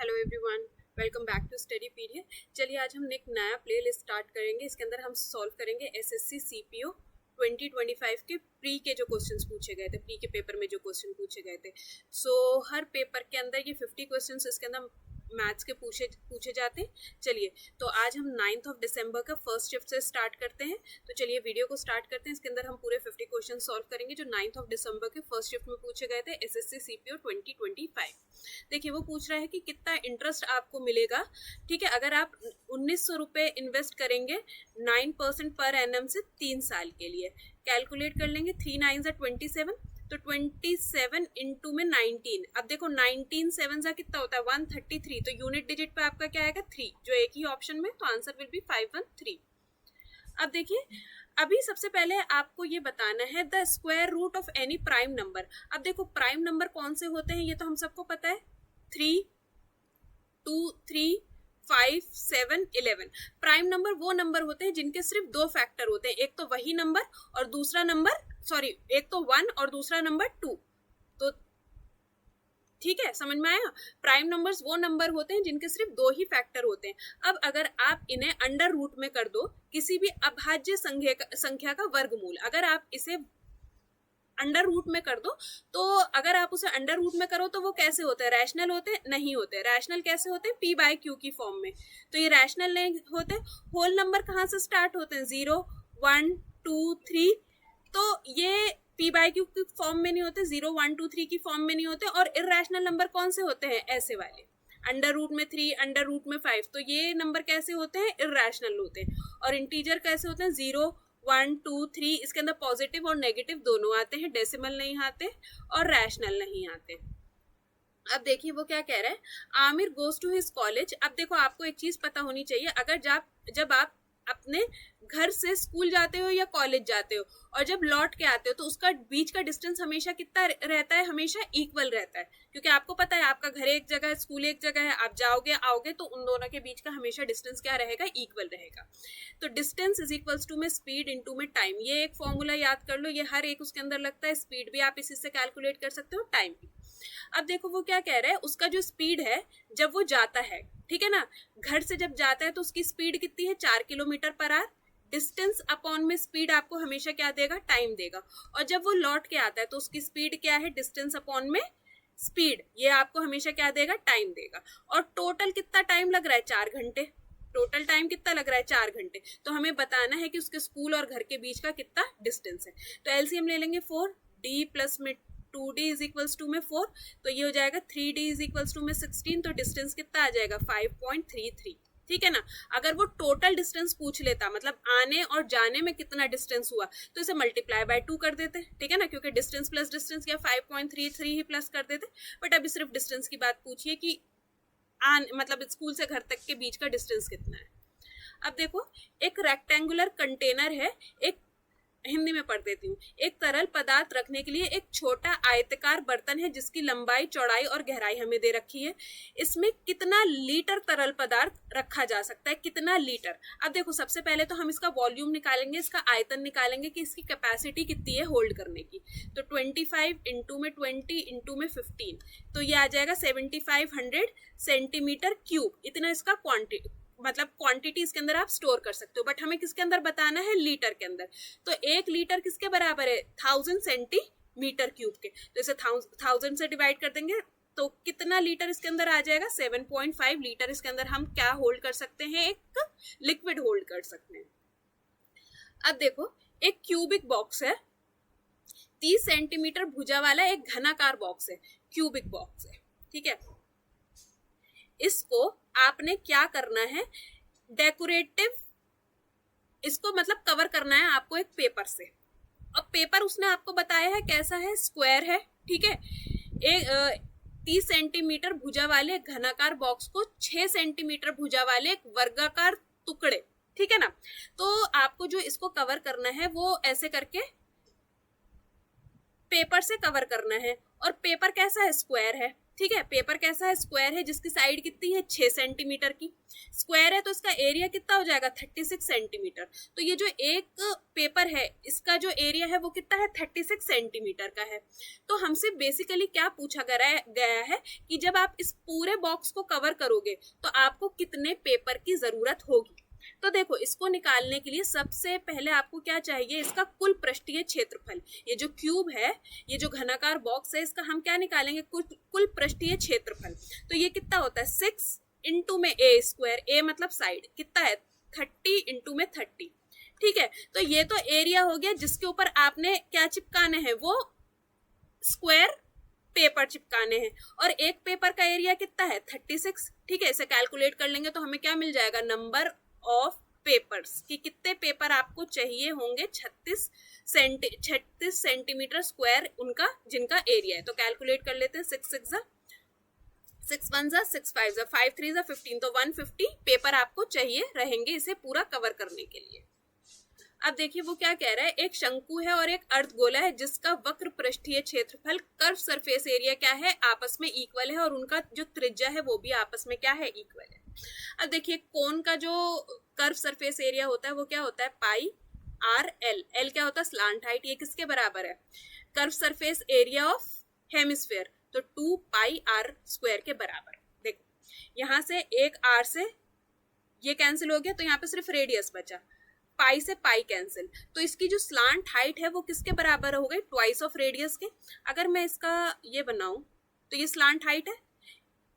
Hello everyone, welcome back to study period. चलिए आज हम एक नया प्ले लिस्ट स्टार्ट करेंगे। इसके अंदर हम सॉल्व करेंगे एसएससी सीपीओ 2025 के प्री के जो क्वेश्चंस पूछे गए थे, प्री के पेपर में जो क्वेश्चन पूछे गए थे। हर पेपर के अंदर ये 50 क्वेश्चंस इसके अंदर मैथ्स के पूछे जाते हैं। चलिए तो आज हम 9 दिसंबर का फर्स्ट शिफ्ट से स्टार्ट करते हैं। तो चलिए वीडियो को स्टार्ट करते हैं। इसके अंदर हम पूरे 50 क्वेश्चन सॉल्व करेंगे जो 9 दिसंबर के फर्स्ट शिफ्ट में पूछे गए थे एसएससी सीपीओ 2025। देखिए वो पूछ रहा है कि कितना इंटरेस्ट आपको मिलेगा। ठीक है, अगर आप 1900 रुपये इन्वेस्ट करेंगे 9% पर एनम से 3 साल के लिए। कैलकुलेट कर लेंगे, 3 9 27, तो 27 इंटू में 19। अब देखो 19 7 सा कितना होता है 133, तो यूनिट डिजिट पे आपका क्या आएगा 3, जो एक ही ऑप्शन में, तो आंसर विल बी 513। अब देखिए, अभी सबसे पहले आपको ये बताना है the square root of any prime number. अब देखो प्राइम नंबर कौन से होते हैं ये तो हम सबको पता है, 3, 2, 3, 5, 7, 11। प्राइम नंबर वो नंबर होते हैं जिनके सिर्फ दो फैक्टर होते हैं, एक तो वही नंबर और दूसरा नंबर, सॉरी एक तो 1 और दूसरा नंबर 2। तो ठीक है, समझ में आया। प्राइम नंबर्स वो नंबर होते हैं जिनके सिर्फ दो ही फैक्टर होते हैं। अब अगर आप इन्हें अंडर रूट में कर दो, किसी भी अभाज्य संख्या का वर्गमूल, अगर आप इसे अंडर रूट में कर दो, तो अगर आप उसे अंडर रूट में करो तो वो कैसे होते हैं, रैशनल होते हैं? नहीं होते। रैशनल कैसे होते हैं? p बाय q की फॉर्म में। तो ये रैशनल नहीं होते। होल नंबर कहाँ से स्टार्ट होते हैं? 0, 1, 2, 3। तो ये p बाय q की फॉर्म में नहीं होते, 0, 1, 2, 3 की फॉर्म में नहीं होते। और इरैशनल नंबर कौन से होते हैं? ऐसे वाले, अंडर रूट में 3, अंडर रूट में 5। तो ये नंबर कैसे होते हैं? इरैशनल होते हैं। और इंटीजर कैसे होते हैं? 0, 1, 2, 3। इसके अंदर पॉजिटिव और नेगेटिव दोनों आते हैं, डेसिमल नहीं आते और रैशनल नहीं आते। अब देखिए वो क्या कह रहा है, Aamir goes to his college. अब देखो आपको एक चीज पता होनी चाहिए, अगर जब आप अपने घर से स्कूल जाते हो या कॉलेज जाते हो और जब लौट के आते हो तो उसका बीच का डिस्टेंस हमेशा कितना रहता है? हमेशा इक्वल रहता है, क्योंकि आपको पता है आपका घर एक जगह है, स्कूल एक जगह है, आप जाओगे आओगे तो उन दोनों के बीच का हमेशा डिस्टेंस क्या रहेगा? इक्वल रहेगा। तो डिस्टेंस इज इक्वल्स टू में स्पीड इनटू में टाइम। ये एक फॉर्मूला याद कर लो, ये हर एक उसके अंदर लगता है। स्पीड भी आप इसी से कैलकुलेट कर सकते हो, टाइम भी। अब देखो वो क्या कह रहा है, उसका जो स्पीड है जब वो जाता है, ठीक है ना, घर से जब जाता है तो उसकी स्पीड कितनी है? 4 kilometre per hour. Distance upon में स्पीड आपको हमेशा क्या देगा? टाइम देगा। और जब वो लौट के आता है तो उसकी स्पीड क्या है? डिस्टेंस अपॉन में स्पीड, ये आपको हमेशा क्या देगा? टाइम देगा। और टोटल कितना टाइम लग रहा है? 4 घंटे। टोटल टाइम कितना लग रहा है? 4 घंटे। तो हमें बताना है कि उसके स्कूल और घर के बीच का कितना डिस्टेंस है। तो एलसीएम ले लेंगे 4, डी प्लस में 2d इज इक्वल्स टू में 4, तो ये हो जाएगा 3d इज इक्वल्स टू में 16। तो डिस्टेंस कितना आ जाएगा? 5.33। ठीक है ना। अगर वो टोटल डिस्टेंस पूछ लेता, मतलब आने और जाने में कितना डिस्टेंस हुआ, तो इसे मल्टीप्लाई बाय 2 कर देते, ठीक है ना, क्योंकि डिस्टेंस प्लस डिस्टेंस क्या 5.33 ही प्लस कर देते। बट अभी सिर्फ डिस्टेंस की बात पूछिए कि मतलब स्कूल से घर तक के बीच का डिस्टेंस कितना है। अब देखो एक रेक्टेंगुलर कंटेनर है, एक हिंदी में पढ़ देती हूँ। एक तरल पदार्थ रखने के लिए एक छोटा आयताकार बर्तन है जिसकी लंबाई, चौड़ाई और गहराई हमें दे रखी है। इसमें कितना लीटर तरल पदार्थ रखा जा सकता है? कितना लीटर? अब देखो सबसे पहले तो हम इसका वॉल्यूम निकालेंगे, इसका आयतन निकालेंगे कि इसकी कैपेसिटी कितनी है होल्ड करने की। तो 25 इंटू में 20 इंटू में 15, तो ये आ जाएगा 7500 सेंटीमीटर क्यूब। इतना इसका क्वांटिटी इसके अंदर आप स्टोर कर सकते हो। बट हमें किसके अंदर बताना है? लीटर के अंदर। तो 1 लीटर किसके बराबर है? 1000 सेंटीमीटर क्यूब के। तो इसे 1000 से डिवाइड कर देंगे तो कितना लीटर इसके अंदर आ जाएगा? 7.5 लीटर इसके अंदर हम क्या होल्ड कर सकते हैं? एक लिक्विड होल्ड कर सकते हैं। अब देखो एक क्यूबिक बॉक्स है, 30 सेंटीमीटर भुजा वाला एक घनाकार बॉक्स है, क्यूबिक बॉक्स है, ठीक है। इसको आपने क्या करना है? डेकोरेटिव, इसको मतलब कवर करना है आपको एक पेपर से। अब पेपर उसने आपको बताया है कैसा है? स्क्वायर है, ठीक है। एक 30 सेंटीमीटर भुजा वाले घनाकार बॉक्स को 6 सेंटीमीटर भुजा वाले एक वर्गाकार टुकड़े, ठीक है ना। तो आपको जो इसको कवर करना है वो ऐसे करके पेपर से कवर करना है। और पेपर कैसा है? स्क्वायर है, ठीक है, पेपर कैसा है, स्क्वायर है, जिसकी साइड कितनी है 6 सेंटीमीटर की, स्क्वायर है तो इसका एरिया कितना हो जाएगा 36 सेंटीमीटर। तो ये जो एक पेपर है इसका जो एरिया है वो कितना है 36 सेंटीमीटर का है। तो हमसे बेसिकली क्या पूछा गया है कि जब आप इस पूरे बॉक्स को कवर करोगे तो आपको कितने पेपर की जरूरत होगी। तो देखो, इसको निकालने के लिए सबसे पहले आपको क्या चाहिए, इसका कुल पृष्ठीय क्षेत्रफल। ये जो क्यूब है, ये जो घनाकार बॉक्स है, इसका हम क्या निकालेंगे, कुल पृष्ठीय क्षेत्रफल। तो ये कितना होता है 6 इंटू में ए स्क्वायर, ए मतलब साइड, कितना है 30 इंटू में 30। ठीक है, तो ये तो एरिया हो गया जिसके ऊपर आपने क्या चिपकाने हैं, वो स्क्वायर पेपर चिपकाने हैं। और एक पेपर का एरिया कितना है 36। ठीक है, इसे कैलकुलेट कर लेंगे तो हमें क्या मिल जाएगा, नंबर ऑफ पेपर्स कि कितने पेपर आपको चाहिए होंगे 36 सेंटीमीटर स्क्वायर उनका जिनका एरिया है। तो कैलकुलेट कर लेते हैं, 6 1 6 1 6 5 5 3 15, तो 150 पेपर आपको चाहिए रहेंगे इसे पूरा कवर करने के लिए। अब देखिए वो क्या कह रहा है, एक शंकु है और एक अर्धगोला है जिसका वक्र पृष्ठीय क्षेत्रफल कर्व सरफेस एरिया क्या है, आपस में इक्वल है, और उनका जो त्रिज्या है वो भी आपस में क्या है, इक्वल है। अब देखिए कोन का जो कर्व सरफेस एरिया होता है वो क्या होता है, पाई आर एल। एल क्या होता है, स्लांट हाइट। ये किसके बराबर है, curve surface area of hemisphere, तो 2 पाई आर स्क्वायर के बराबर। देखो यहाँ से एक आर से ये कैंसिल हो गया तो यहाँ पे सिर्फ रेडियस बचा, पाई से पाई कैंसिल, तो इसकी जो स्लांट हाइट है वो किसके बराबर हो गई, ट्वाइस ऑफ रेडियस के। अगर मैं इसका ये बनाऊं तो ये स्लांट हाइट है,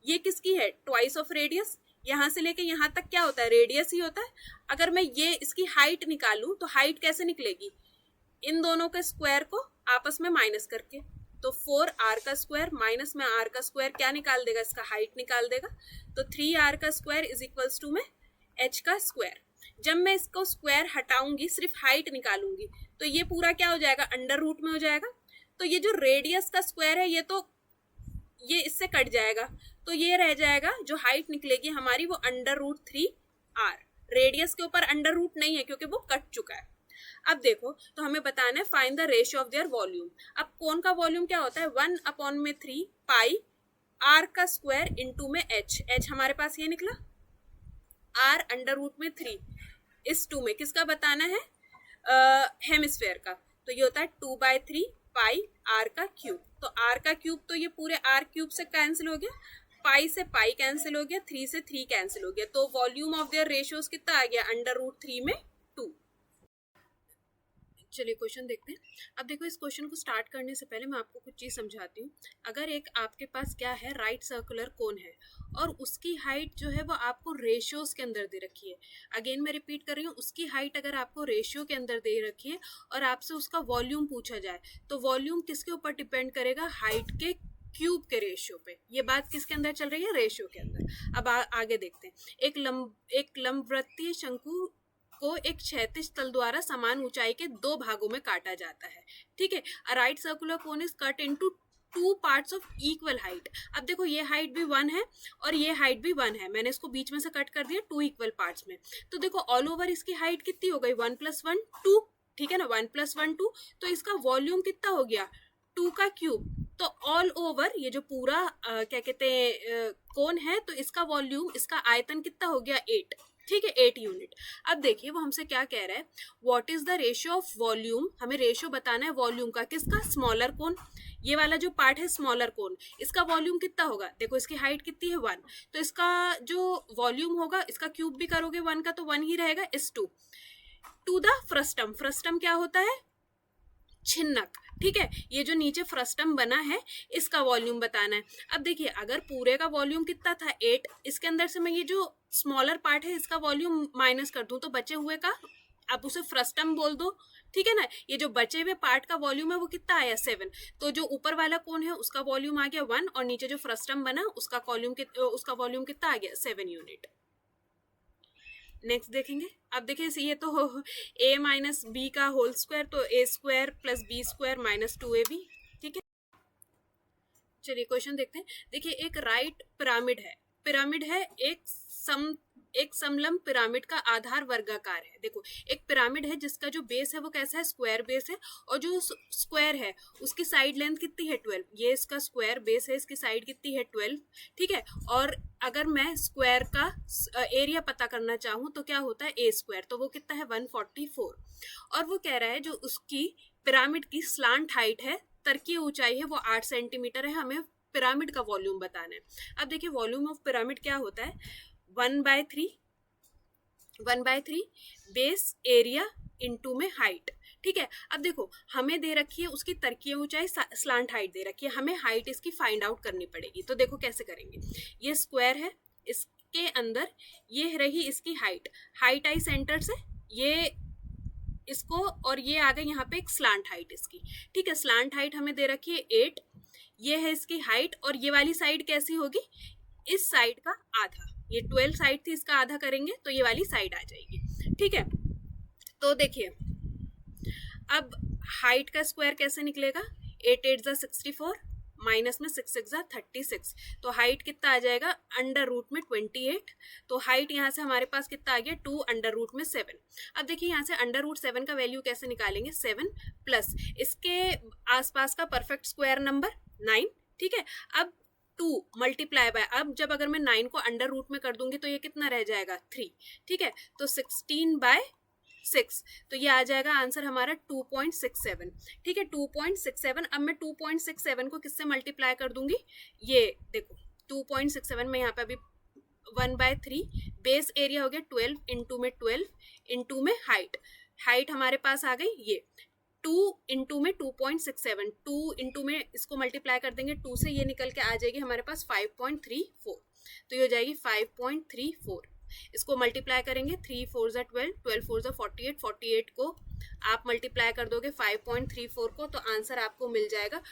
ये किसकी है, ट्वाइस ऑफ रेडियस। यहाँ से लेके यहाँ तक क्या होता है, रेडियस ही होता है। अगर मैं ये इसकी हाइट निकालूं तो हाइट कैसे निकलेगी, इन दोनों के स्क्वायर को आपस में माइनस करके। तो 4r का स्क्वायर माइनस में r का स्क्वायर क्या निकाल देगा, इसका हाइट निकाल देगा। तो 3r का स्क्वायर इज इक्वल्स टू में h का स्क्वायर। जब मैं इसको स्क्वायर हटाऊंगी, सिर्फ हाइट निकालूंगी, तो ये पूरा क्या हो जाएगा, अंडर रूट में हो जाएगा। तो ये जो रेडियस का स्क्वायर है ये इससे कट जाएगा, तो ये रह जाएगा, जो हाइट निकलेगी हमारी वो अंडर रूट 3r। रेडियस के ऊपर अंडर रूट नहीं है क्योंकि वो कट चुका है। अब देखो, तो हमें बताना है find the ratio of their volume. अब कोन का वॉल्यूम क्या होता है, 1/3 पाई r का स्क्वायर इंटू में h हमारे पास ये निकला, r अंडर रूट में 3 इस 2 में किसका बताना है, हेमिस्फेयर का। तो ये होता है 2/3 पाई r का क्यूब। तो r का क्यूब तो ये पूरे r क्यूब से कैंसिल हो गया, पाई से पाई कैंसिल हो गया, 3 से 3 कैंसिल हो गया। तो वॉल्यूम ऑफ देयर रेशियोज कितना आ गया, अंडर रूट 3 में 2। चलिए क्वेश्चन देखते हैं। अब देखो, इस क्वेश्चन को स्टार्ट करने से पहले मैं आपको कुछ चीज़ समझाती हूँ। अगर एक आपके पास क्या है, राइट सर्कुलर कोन है और उसकी हाइट जो है वो आपको रेशियोज के अंदर दे रखी है। अगेन मैं रिपीट कर रही हूँ, उसकी हाइट अगर आपको रेशियो के अंदर दे रखी है और आपसे उसका वॉल्यूम पूछा जाए, तो वॉल्यूम किसके ऊपर डिपेंड करेगा, हाइट के क्यूब के रेशियो पे। ये बात किसके अंदर चल रही है, रेशियो के अंदर। अब आगे देखते हैं। एक लंबवृत्तीय शंकु को एक क्षैतिज तल द्वारा समान ऊंचाई के 2 भागों में काटा जाता है। ठीक है, a right circular cone is cut into 2 parts of equal height. अब देखो, ये हाइट भी 1 है और ये हाइट भी 1 है, मैंने इसको बीच में से कट कर दिया 2 इक्वल पार्ट्स में। तो देखो ऑल ओवर इसकी हाइट कितनी हो गई, 1 + 1 2। ठीक है ना, 1 + 1 2। तो इसका वॉल्यूम कितना हो गया, 2 का क्यूब। तो ऑल ओवर ये जो पूरा क्या कहते हैं कोन है, तो इसका वॉल्यूम, इसका आयतन कितना हो गया 8। ठीक है, 8 यूनिट। अब देखिए वो हमसे क्या कह रहा है, what is the ratio of volume. हमें रेशियो बताना है वॉल्यूम का, किसका, स्मॉलर कोन। ये वाला जो पार्ट है स्मॉलर कोन, इसका वॉल्यूम कितना होगा, देखो इसकी हाइट कितनी है 1, तो इसका जो वॉल्यूम होगा, इसका क्यूब भी करोगे 1 का तो 1 ही रहेगा, इस 2 टू द फ्रस्टम। फ्रस्टम क्या होता है, छिन्नक। ठीक है, ये जो नीचे फ्रस्टम बना है इसका वॉल्यूम बताना है। अब देखिए, अगर पूरे का वॉल्यूम कितना था 8, इसके अंदर से मैं ये जो स्मॉलर पार्ट है इसका वॉल्यूम माइनस कर दूं तो बचे हुए का, आप उसे फ्रस्टम बोल दो। ठीक है ना, ये जो बचे हुए पार्ट का वॉल्यूम है वो कितना आया 7। तो जो ऊपर वाला कोन है उसका वॉल्यूम आ गया 1 और नीचे जो फ्रस्टम बना उसका वॉल्यूम कितना आ गया 7 यूनिट। नेक्स्ट देखेंगे। अब देखिए, ये तो a - b का होल स्क्वायर, तो a² + b² - 2ab। ठीक है, चलिए क्वेश्चन देखते हैं। देखिए, एक राइट पिरामिड है एक एक समलंब पिरामिड का आधार वर्गाकार है। देखो एक पिरामिड है जिसका जो बेस है वो कैसा है, स्क्वायर बेस है, और जो स्क्वायर है उसकी साइड लेंथ कितनी है 12, ये इसका स्क्वायर बेस है, इसकी साइड कितनी है 12, ठीक है। और अगर मैं स्क्वायर का एरिया पता करना चाहूँ तो क्या होता है ए स्क्वायर, तो वो कितना है 144, और वो कह रहा है जो उसकी पिरामिड की स्लांट हाइट है, तर्कीय ऊंचाई है, वो 8 सेंटीमीटर है। हमें पिरामिड का वॉल्यूम बताना है। अब देखिए वॉल्यूम ऑफ पिरामिड क्या होता है, 1/3 बेस एरिया इनटू में हाइट, ठीक है। अब देखो हमें दे रखी है उसकी तर्कीय ऊंचाई, स्लांट हाइट दे रखी है, हमें हाइट इसकी फाइंड आउट करनी पड़ेगी। तो देखो कैसे करेंगे, ये स्क्वायर है, इसके अंदर ये रही इसकी हाइट, हाइट आई सेंटर से, ये इसको, और ये आ गई यहाँ पे एक स्लांट हाइट इसकी, ठीक है। स्लांट हाइट हमें दे रखी है 8, ये है इसकी हाइट, और ये वाली साइड कैसी होगी, इस साइड का आधा, ये 12 साइड थी, इसका आधा करेंगे तो ये वाली साइड आ जाएगी, ठीक है। तो देखिए अब हाइट का स्क्वायर कैसे निकलेगा, 8 8 जा 64, माइनस में 6 6 जा 36, तो हाइट कितना आ जाएगा अंडर रूट में 28, तो हाइट यहाँ से हमारे पास कितना आ गया 2 अंडर रूट में 7। अब देखिए यहाँ से अंडर रूट 7 का वैल्यू कैसे निकालेंगे, 7 प्लस इसके आसपास का परफेक्ट स्क्वायर नंबर 9, ठीक है। अब 2 मल्टीप्लाई बाय, अब जब अगर मैं 9 को अंडर रूट में कर दूंगी तो ये कितना रह जाएगा 3, ठीक है। तो 16/6, तो ये आ जाएगा आंसर हमारा 2.67, ठीक है 2.67। अब मैं 2.67 को किससे मल्टीप्लाई कर दूंगी, ये देखो 2.67 में यहाँ पे अभी 1/3 बेस एरिया हो गया 12 इंटू में 12 इंटू में हाइट हमारे पास आ गई ये 2 इंटू में 2.67, 2 इंटू में इसको मल्टीप्लाई कर देंगे 2 से, ये निकल के आ जाएगी हमारे पास 5.34, तो ये हो जाएगी 5.34। इसको मल्टीप्लाई करेंगे 3 4 जा 12, 12 4 जा 48, 48 को आप मल्टीप्लाई कर दोगे 5.34 को, तो आंसर आपको मिल जाएगा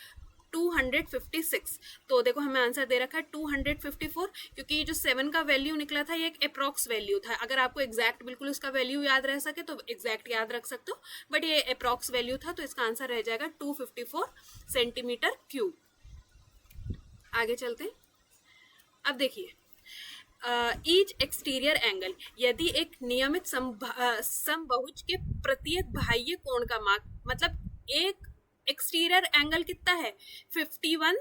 256। तो देखो हमें आंसर दे रखा है 254, क्योंकि ये जो 7 का वैल्यू निकला था ये एक अप्रॉक्स वैल्यू था। अगर आपको एग्जैक्ट बिल्कुल उसका वैल्यू याद रह सके तो एग्जैक्ट याद रख सकते हो, बट ये अप्रॉक्स वैल्यू था, तो इसका आंसर रह जाएगा 254 सेंटीमीटर क्यूब। आगे चलते हैं। अब देखिए ईच एक्सटीरियर एंगल, यदि एक नियमित समबाहुज के प्रत्येक बाह्य कोण का माप, मतलब एक एक्सटीरियर एंगल कितना है 51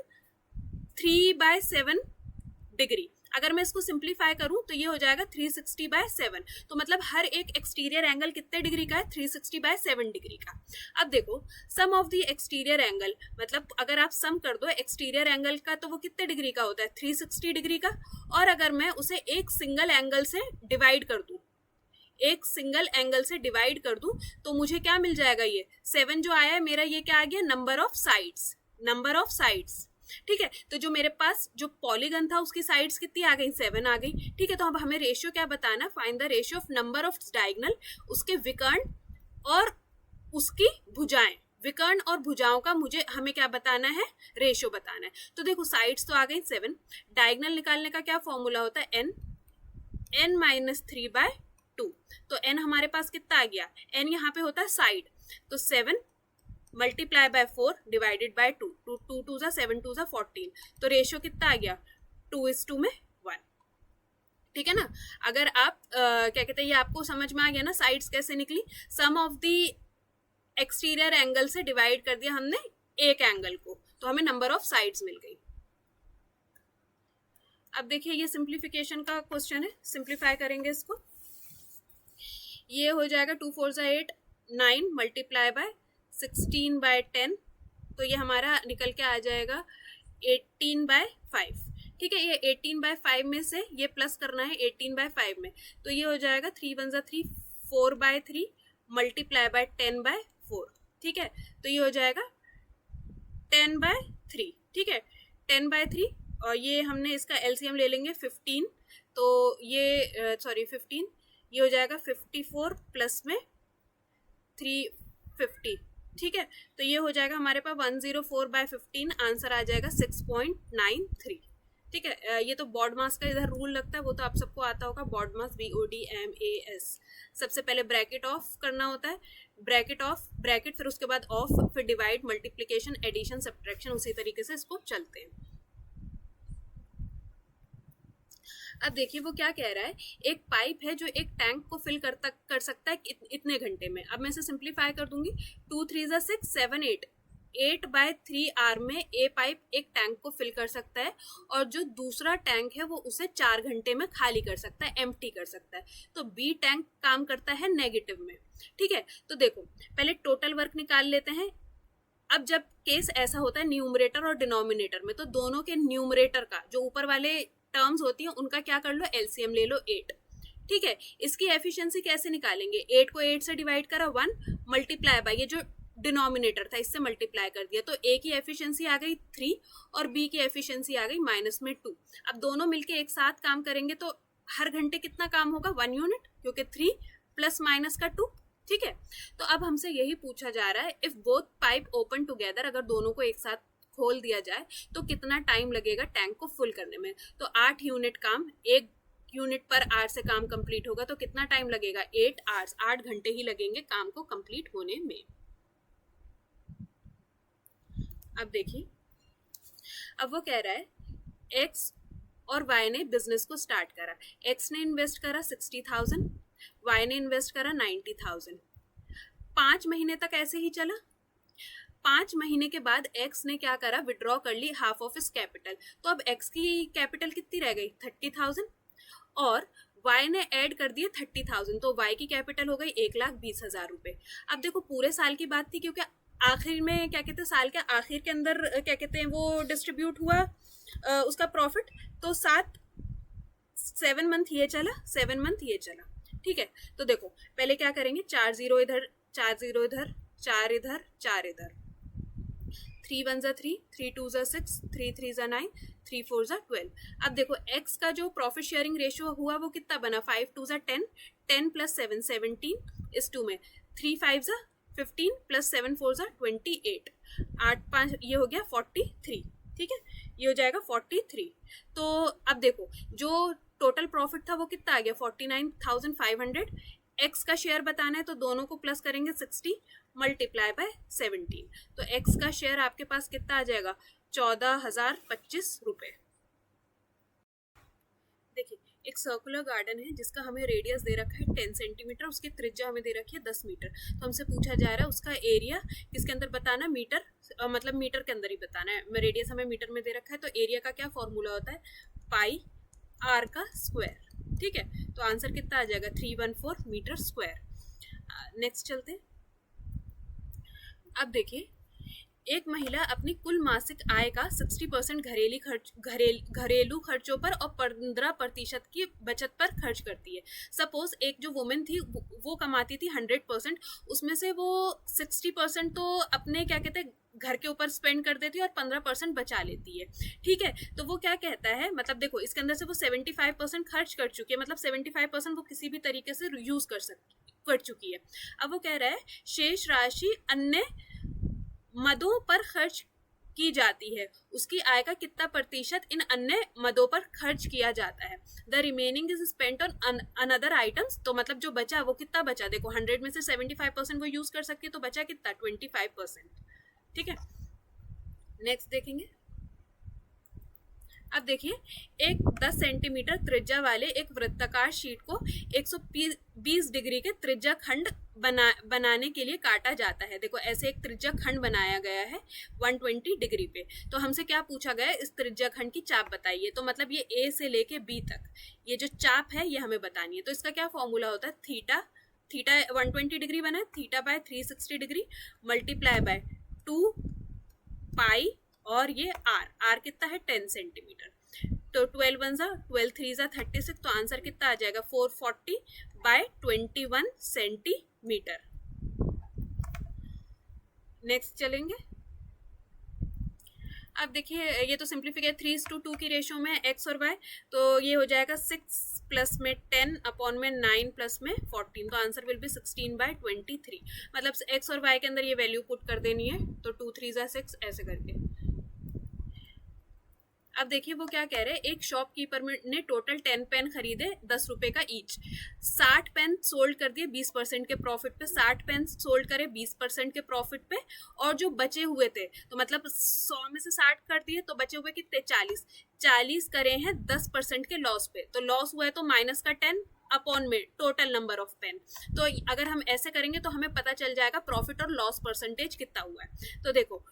3/7 डिग्री। अगर मैं इसको सिंप्लीफाई करूं तो ये हो जाएगा 360/7, तो मतलब हर एक एक्सटीरियर एंगल कितने डिग्री का है 360/7 डिग्री का। अब देखो सम ऑफ द एक्सटीरियर एंगल, मतलब अगर आप सम कर दो एक्सटीरियर एंगल का तो वो कितने डिग्री का होता है 360 डिग्री का, और अगर मैं उसे एक सिंगल एंगल से डिवाइड कर दूं, एक सिंगल एंगल से डिवाइड कर दूं तो मुझे क्या मिल जाएगा, ये 7 जो आया है मेरा, ये क्या आ गया नंबर ऑफ साइड्स, ठीक है। तो जो मेरे पास जो पॉलीगन था उसकी साइड्स कितनी आ गई 7 आ गई, ठीक है। तो अब हमें रेशियो क्या बताना, find the ratio of number of diagonal, उसके विकर्ण और उसकी भुजाएं, विकर्ण और भुजाओं का हमें क्या बताना है, रेशियो बताना है। तो देखो साइड्स तो आ गई 7, डायगोनल निकालने का क्या फॉर्मूला होता है n -3/2, तो n हमारे पास कितना आ गया, n यहाँ पे होता है साइड, तो 7 मल्टीप्लाई बाय 4 डिवाइडेड बाय 2, 2 2 जा 7 2 जा 14, तो रेशियो कितना आ गया 2:1, ठीक है ना। अगर आप क्या कहते हैं, ये आपको समझ में आ गया ना साइड्स कैसे निकली, सम ऑफ द एक्सटीरियर एंगल से डिवाइड कर दिया हमने एक एंगल को, तो हमें नंबर ऑफ साइड्स मिल गई। अब देखिए ये सिंप्लीफिकेशन का क्वेश्चन है, सिंप्लीफाई करेंगे इसको, ये हो जाएगा 2 4 जा 8, 9 मल्टीप्लाई बाय 16/10, तो ये हमारा निकल के आ जाएगा 18/5, ठीक है। ये 18/5 में से ये प्लस करना है 18/5 में, तो ये हो जाएगा 3 1 जा 3, 4/3 मल्टीप्लाई बाय 10/4, ठीक है। तो ये हो जाएगा 10/3, ठीक है 10/3, और ये हमने इसका एलसीएम ले लेंगे 15, तो ये 15, ये हो जाएगा 54 प्लस में 350, ठीक है। तो ये हो जाएगा हमारे पास 104/15, आंसर आ जाएगा 6.93, ठीक है। ये तो बॉड मास का इधर रूल लगता है, वो तो आप सबको आता होगा, बॉड मास BODMAS। सबसे पहले ब्रैकेट ऑफ करना होता है, ब्रैकेट फिर उसके बाद ऑफ, फिर डिवाइड, मल्टीप्लिकेशन, एडिशन, सब्ट्रैक्शन, उसी तरीके से इसको चलते हैं। अब देखिए वो क्या कह रहा है, एक पाइप है जो एक टैंक को फिल कर सकता है इतने घंटे में। अब मैं इसे सिंप्लीफाई कर दूंगी, 2 3 जा 6 7 8, 8/3 आर में ए पाइप एक टैंक को फिल कर सकता है, और जो दूसरा टैंक है वो उसे 4 घंटे में खाली कर सकता है, एम्प्टी कर सकता है। तो बी टैंक काम करता है नेगेटिव में। ठीक है, तो देखो पहले टोटल वर्क निकाल लेते हैं। अब जब केस ऐसा होता है न्यूमरेटर और डिनोमिनेटर में, तो दोनों के न्यूमरेटर का जो ऊपर वाले टर्म्स होती है उनका क्या कर लो, एलसीएम ले लो 8। ठीक है, इसकी एफिशिएंसी कैसे निकालेंगे, 8 को 8 से डिवाइड करा 1, मल्टीप्लाई बाय ये जो डिनोमिनेटर था इससे मल्टीप्लाई कर दिया, तो ए की एफिशिएंसी आ गई 3 और बी की एफिशिएंसी आ गई -2। अब दोनों मिलके एक साथ काम करेंगे तो हर घंटे कितना काम होगा, 1 यूनिट, क्योंकि 3 प्लस माइनस का 2। ठीक है, तो अब हमसे यही पूछा जा रहा है, if both pipe open together, अगर दोनों को एक साथ खोल दिया जाए तो कितना टाइम लगेगा टैंक को फुल करने में। तो 8 यूनिट काम, 1 यूनिट पर आवर से काम कंप्लीट होगा, तो कितना टाइम लगेगा, 8 आवर्स, 8 घंटे ही लगेंगे काम को कंप्लीट होने में। अब देखिए, अब वो कह रहा है एक्स और वाई ने बिजनेस को स्टार्ट करा। एक्स ने इन्वेस्ट करा 60,000, वाई ने इन्वेस्ट करा 90,000। 5 महीने तक ऐसे ही चला। 5 महीने के बाद एक्स ने क्या करा, विड्रॉ कर ली हाफ ऑफ इस कैपिटल। तो अब एक्स की कैपिटल कितनी रह गई, 30,000, और वाई ने ऐड कर दिए 30,000, तो वाई की कैपिटल हो गई 1,20,000 रुपए। अब देखो पूरे साल की बात थी, क्योंकि आखिर में क्या कहते हैं, साल के आखिर के अंदर क्या कहते हैं वो डिस्ट्रीब्यूट हुआ उसका प्रॉफिट। तो 7 मंथ ये चला, 7 मंथ ये चला। ठीक है, तो देखो पहले क्या करेंगे, 4 0 इधर, 4 0 इधर, 4 इधर, 4 इधर, 3 1 जा 3, 3 2 जा 6, 3 3 जा 9, 3 4 जा 12। अब देखो एक्स का जो प्रॉफिट शेयरिंग रेशियो हुआ वो कितना बना, 5 2 जा 10, 10 प्लस 7 17 इस 2 में, 3 5 जा 15 प्लस 7 4 जा 28, 8 5 ये हो गया 43। ठीक है, ये हो जाएगा 43। तो अब देखो जो टोटल प्रॉफिट था वो कितना आ गया, 49,500। एक्स का शेयर बताना है तो दोनों को प्लस करेंगे 60 मल्टीप्लाई बाय 17, तो एक्स का शेयर आपके पास कितना आ जाएगा, 14,025 रुपए। देखिए एक सर्कुलर गार्डन है जिसका हमें रेडियस दे रखा है 10 सेंटीमीटर, उसकी त्रिज्या हमें दे रखी है 10 मीटर। तो हमसे पूछा जा रहा है उसका एरिया किसके अंदर बताना, मीटर, मतलब मीटर के अंदर ही बताना है। रेडियस हमें मीटर में दे रखा है, तो एरिया का क्या फॉर्मूला होता है, पाई आर का स्क्वायर। ठीक है, तो आंसर कितना आ जाएगा, 314 मीटर स्क्वायर। नेक्स्ट चलते हैं। अब देखिए एक महिला अपनी कुल मासिक आय का 60% घरेलू खर्चों पर और 15% की बचत पर खर्च करती है। सपोज एक जो वुमेन थी वो कमाती थी 100%, उसमें से वो 60% तो अपने क्या कहते हैं घर के ऊपर स्पेंड कर देती है और 15% बचा लेती है। ठीक है, तो वो क्या कहता है, मतलब देखो इसके अंदर से वो 75% खर्च कर चुकी है, मतलब 75% वो किसी भी तरीके से यूज कर चुकी है। अब वो कह रहा है शेष राशि अन्य मदों पर खर्च की जाती है, उसकी आय का कितना प्रतिशत इन अन्य मदों पर खर्च किया जाता है। The remaining is spent on another items, तो मतलब जो बचा वो कितना बचा, देखो 100 में से 75% वो यूज कर सकती है, तो बचा कितना, 25%। ठीक है, नेक्स्ट देखेंगे। अब देखिए एक 10 सेंटीमीटर त्रिज्या वाले एक वृत्ताकार शीट को 120 डिग्री के त्रिज्या खंड बनाने के लिए काटा जाता है। देखो ऐसे एक त्रिज्या खंड बनाया गया है 120 डिग्री पे, तो हमसे क्या पूछा गया है, इस त्रिज्या खंड की चाप बताइए। तो मतलब ये ए से लेके बी तक ये जो चाप है ये हमें बतानी है। तो इसका क्या फॉर्मूला होता है, थीटा 120 डिग्री बना है, theta by 360 degree multiply bye 2 पाई और ये आर कितना है 10 सेंटीमीटर। तो 12 1 जा 12 3 जा 36, तो आंसर कितना आ जाएगा 440 बाय 21 सेंटीमीटर। नेक्स्ट चलेंगे। अब देखिए ये तो सिंप्लीफिकेशन 3:2 की रेशियो में एक्स और वाई, तो ये हो जाएगा 6 प्लस में 10 अपॉन में 9 प्लस में 14, तो आंसर विल बी 16 बाय 23। मतलब एक्स और वाई के अंदर ये वैल्यू पुट कर देनी है, तो 2 3 जा 6 ऐसे करके। अब देखिए वो क्या कह रहे हैं, एक शॉपकीपर ने टोटल 10 पेन खरीदे 10 रुपए का ईच, 60 पेन सोल्ड कर दिए 20% के प्रॉफिट पे, 60 पेन सोल्ड करे 20% के प्रॉफिट पे, और जो बचे हुए थे तो मतलब 100 में से 60 कर दिए तो बचे हुए कितने 40 करे हैं 10% के लॉस पे, तो लॉस हुआ है तो माइनस का 10 अपॉन में टोटल नंबर ऑफ पेन। तो अगर हम ऐसे करेंगे तो हमें पता चल जाएगा प्रॉफिट और लॉस परसेंटेज कितना हुआ है। तो देखो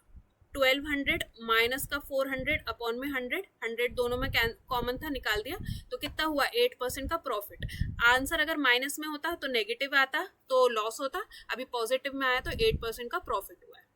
1200 माइनस का 400 अपॉन में 100 दोनों में कॉमन था, निकाल दिया तो कितना हुआ 8% का प्रॉफिट। आंसर अगर माइनस में होता तो नेगेटिव आता तो लॉस होता, अभी पॉजिटिव में आया तो 8% का प्रॉफिट हुआ है।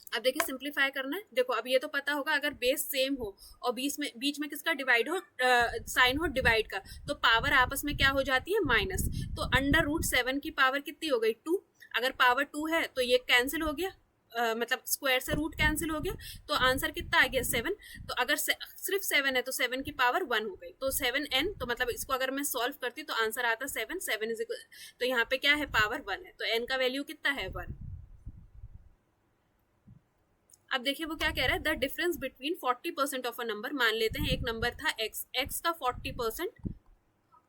अब देखिए सिंप्लीफाई करना है, देखो अब ये तो पता होगा अगर बेस सेम हो और बीच में किसका डिवाइड हो, साइन हो डिवाइड का, तो पावर आपस में क्या हो जाती है माइनस, तो √7 की पावर कितनी हो गई 2, अगर पावर 2 है तो ये कैंसिल हो गया, मतलब स्क्वायर से रूट कैंसिल हो गया, तो आंसर कितना आ गया 7। तो अगर सिर्फ 7 है तो 7 की पावर 1 हो गई, तो 7n, तो मतलब इसको अगर मैं सॉल्व करती तो आंसर आता 7 इज इक्वल, तो यहाँ पे क्या है पावर 1 है तो n का वैल्यू कितना है 1। अब देखिए वो क्या कह रहा है, the difference between 40% of a number, मान लेते हैं एक नंबर था x का 40%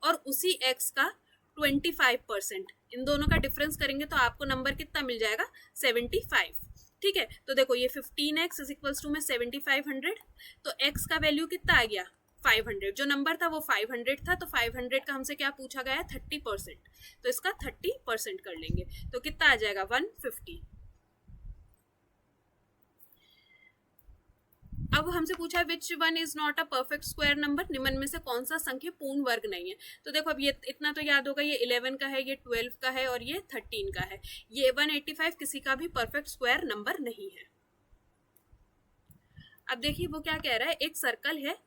और उसी x का 25%, इन दोनों का डिफरेंस करेंगे तो आपको नंबर कितना मिल जाएगा 75। ठीक है, तो देखो ये 15x इज इक्वल्स टू में 7500, तो x का वैल्यू कितना आ गया 500, जो नंबर था वो 500 था, तो 500 का हमसे क्या पूछा गया है 30%, तो इसका 30% कर लेंगे तो कितना आ जाएगा 150। अब हमसे पूछा है which one is not a perfect square number, निम्न में से कौन सा संख्या पूर्ण वर्ग नहीं है। तो देखो अब ये इतना तो याद होगा, ये 11 का है, ये 12 का है और ये 13 का है, ये 185 किसी का भी परफेक्ट स्क्वायर नंबर नहीं है। अब देखिए वो क्या कह रहा है, एक सर्कल है,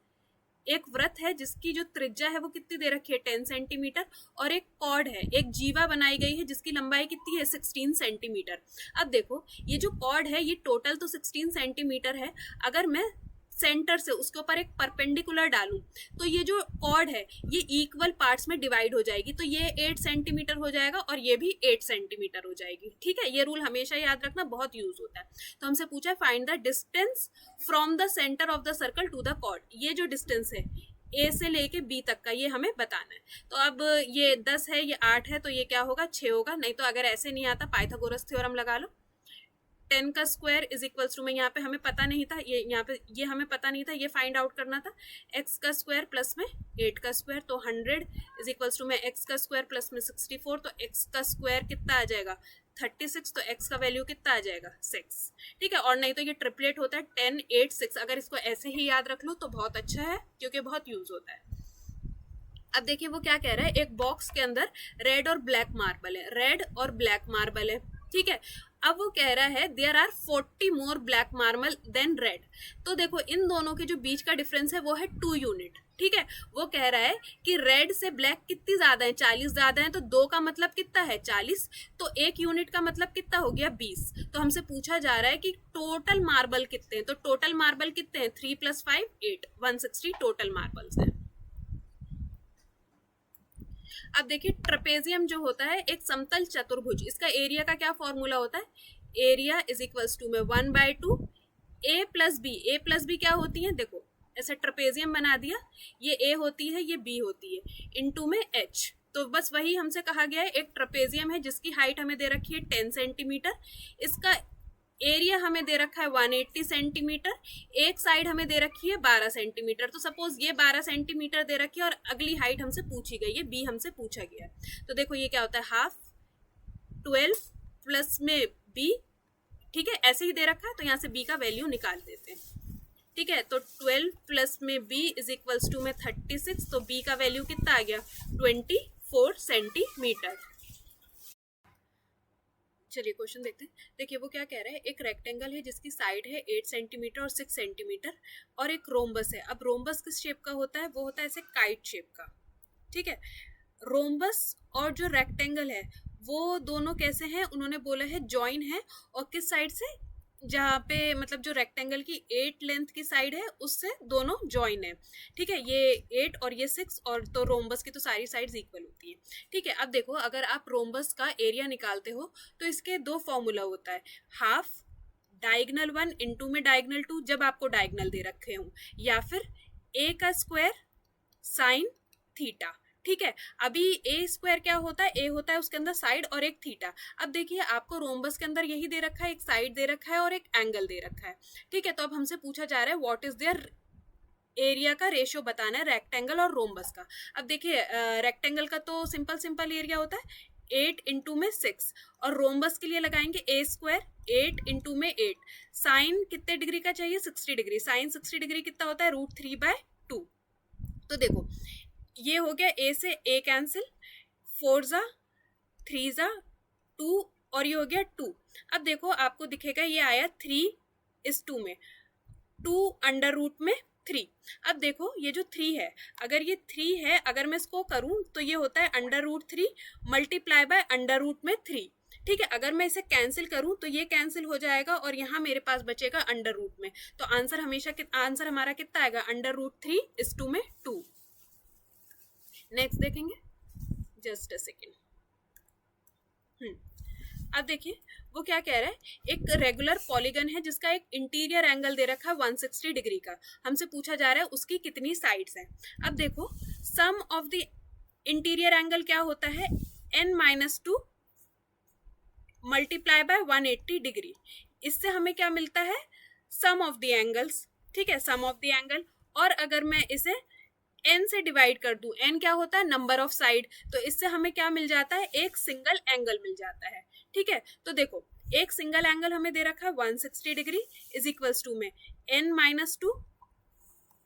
एक वृत्त है जिसकी जो त्रिज्या है वो कितनी दे रखी है 10 सेंटीमीटर, और एक कॉर्ड है, एक जीवा बनाई गई है जिसकी लंबाई कितनी है 16 सेंटीमीटर। अब देखो ये जो कॉर्ड है ये टोटल तो 16 सेंटीमीटर है, अगर मैं सेंटर से उसके ऊपर एक परपेंडिकुलर डालूं तो ये जो कॉर्ड है ये इक्वल पार्ट्स में डिवाइड हो जाएगी, तो ये 8 सेंटीमीटर हो जाएगा और ये भी 8 सेंटीमीटर हो जाएगी। ठीक है, ये रूल हमेशा याद रखना, बहुत यूज होता है। तो हमसे पूछा है find the distance from the centre of the circle to the chord, ये जो डिस्टेंस है ए से लेके बी तक का ये हमें बताना है। तो अब ये 10 है, ये 8 है, तो ये क्या होगा 6 होगा, नहीं तो अगर ऐसे नहीं आता पाइथागोरस थ्योरम लगा लो, 10 का स्क्वायर इज इक्वल्स टू में, यहाँ पे हमें पता नहीं था, ये यहाँ पे ये हमें पता नहीं था, ये फाइंड आउट करना था, x का स्क्वायर प्लस में 8 का स्क्वायर, तो 100 इज इक्वल्स टू में x का स्क्वायर प्लस में 64, तो x का स्क्वायर कितना आ जाएगा 36, तो x का वैल्यू कितना आ जाएगा 6। ठीक है, और नहीं तो ये ट्रिपलेट होता है 10 8 6, अगर इसको ऐसे ही याद रख लो तो बहुत अच्छा है क्योंकि बहुत यूज होता है। अब देखिए वो क्या कह रहा है, एक बॉक्स के अंदर रेड और ब्लैक मार्बल है, रेड और ब्लैक मार्बल है। ठीक है, अब वो कह रहा है there are 40 more black marble than red, तो देखो इन दोनों के जो बीच का डिफरेंस है वो है 2 यूनिट। ठीक है, वो कह रहा है कि रेड से ब्लैक कितनी ज्यादा है 40 ज्यादा है, तो 2 का मतलब कितना है 40, तो 1 यूनिट का मतलब कितना हो गया 20। तो हमसे पूछा जा रहा है कि टोटल मार्बल कितने हैं, तो टोटल मार्बल कितने हैं 3 + 5 8, 160 टोटल मार्बल्स हैं। अब देखिए ट्रेपेजियम जो होता है एक समतल चतुर्भुज, इसका एरिया का क्या फॉर्मूला होता है, एरिया इज इक्वल्स टू में 1/2 a प्लस बी क्या होती है, देखो ऐसा ट्रेपेजियम बना दिया, ये a होती है ये b होती है, इनटू में h, तो बस वही हमसे कहा गया है, एक ट्रेपेजियम है जिसकी हाइट हमें दे रखी है 10 सेंटीमीटर, इसका एरिया हमें दे रखा है 180 सेंटीमीटर, एक साइड हमें दे रखी है 12 सेंटीमीटर, तो सपोज ये 12 सेंटीमीटर दे रखी है और अगली हाइट हमसे पूछी गई है b हमसे पूछा गया है, तो देखो ये क्या होता है हाफ 12 प्लस में b, ठीक है ऐसे ही दे रखा है तो यहाँ से b का वैल्यू निकाल देते हैं। ठीक है, तो 12 प्लस में b इज इक्वल्स टू में 36, तो b का वैल्यू कितना आ गया 24 सेंटीमीटर। चलिए क्वेश्चन देखते हैं। देखिए वो क्या कह रहा है, एक रेक्टेंगल है जिसकी साइड है 8 सेंटीमीटर और 6 सेंटीमीटर और एक रोम्बस है। अब रोम्बस किस शेप का होता है, वो होता है ऐसे काइट शेप का। ठीक है, रोम्बस और जो रेक्टेंगल है वो दोनों कैसे हैं, उन्होंने बोला है जॉइन है, और किस साइड से, जहाँ पे मतलब जो रेक्टेंगल की 8 लेंथ की साइड है उससे दोनों जॉइन है। ठीक है, ये 8 और ये 6, और तो रोम्बस की तो सारी साइड्स इक्वल होती है। ठीक है, अब देखो अगर आप रोम्बस का एरिया निकालते हो तो इसके 2 फॉर्मूला होता है, हाफ डायगनल 1 इंटू में डायगनल 2 जब आपको डायगनल दे रखे हों, या फिर ए का स्क्वायर साइन थीटा। ठीक है, अभी ए स्क्वायर क्या होता है, ए होता है उसके अंदर साइड और एक थीटा। अब देखिए आपको रोम्बस के अंदर यही दे रखा है, एक साइड दे रखा है और एक एंगल दे रखा है। ठीक है, तो अब हमसे पूछा जा रहा है व्हाट इज देयर एरिया का रेशियो बताना है रेक्टेंगल और रोम्बस का। अब देखिए रेक्टेंगल का तो सिंपल सिंपल एरिया होता है 8 इंटू में 6, और रोम्बस के लिए लगाएंगे ए स्क्वायर 8 इंटू में 8। साइन कितने डिग्री का चाहिए, 60 डिग्री। साइन 60 डिग्री कितना होता है, √3/2। तो देखो ये हो गया, ए से ए कैंसिल, 4 जा 3 जा 2, और ये हो गया 2। अब देखो आपको दिखेगा ये आया 3:2 में, 2 अंडर रूट में 3। अब देखो ये जो 3 है, अगर ये 3 है, अगर मैं इसको करूं तो ये होता है √3 मल्टीप्लाई बाय अंडर रूट में 3। ठीक है, अगर मैं इसे कैंसिल करूं तो ये कैंसिल हो जाएगा और यहाँ मेरे पास बचेगा अंडर रूट में। तो आंसर हमारा कितना आएगा, √3:2। नेक्स्ट देखेंगे, जस्ट अ सेकेंड। अब देखिए वो क्या कह रहा है, एक रेगुलर पॉलीगन है जिसका एक इंटीरियर एंगल दे रखा है 160 डिग्री का। हमसे पूछा जा रहा है उसकी कितनी साइड्स हैं। अब देखो सम ऑफ द इंटीरियर एंगल क्या होता है, n-2 मल्टीप्लाई बाय 180 डिग्री। इससे हमें क्या मिलता है, सम ऑफ द एंगल्स। ठीक है, सम ऑफ द एंगल। और अगर मैं इसे n से डिवाइड कर दूं, n क्या होता है, नंबर ऑफ साइड, तो इससे हमें क्या मिल जाता है, एक सिंगल एंगल मिल जाता है। ठीक है, तो देखो एक सिंगल एंगल हमें दे रखा है 160 डिग्री इज इक्वल्स टू में n-2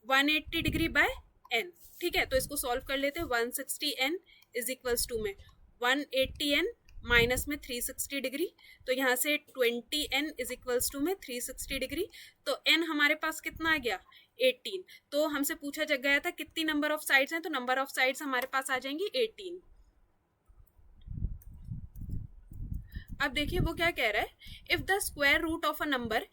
180 डिग्री बाय n। ठीक है, तो इसको सॉल्व कर लेते हैं। 160n इज इक्वल्स टू में 180n माइनस में 360 डिग्री, तो यहाँ से 20n इज इक्वल्स टू में 360 डिग्री। तो n हमारे पास कितना आ गया, 18। तो हमसे पूछा गया था कितनी नंबर ऑफ साइड्स हैं, तो नंबर ऑफ साइड्स हमारे पास आ जाएंगी 18। अब देखिए वो क्या कह रहा है, if the square root of a number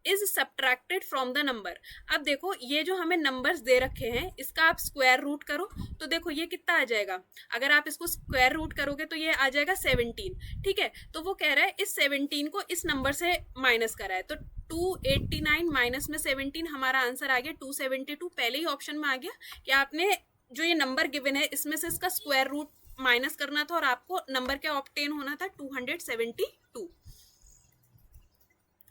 is subtracted from the number. अब देखो ये जो हमें नंबर्स दे रखे हैं इसका आप स्क्वायर रूट करो तो देखो ये कितना आ जाएगा, अगर आप इसको स्क्वायर रूट करोगे तो ये आ जाएगा 17। ठीक है, तो वो कह रहा है इस 17 को इस नंबर से माइनस करा है, तो 289 माइनस में 17 हमारा आंसर आ गया 272। पहले ही ऑप्शन में आ गया कि आपने जो ये नंबर गिवन है इसमें से इसका स्क्वायर रूट माइनस करना था और आपको नंबर क्या ऑब्टेन होना था, 272।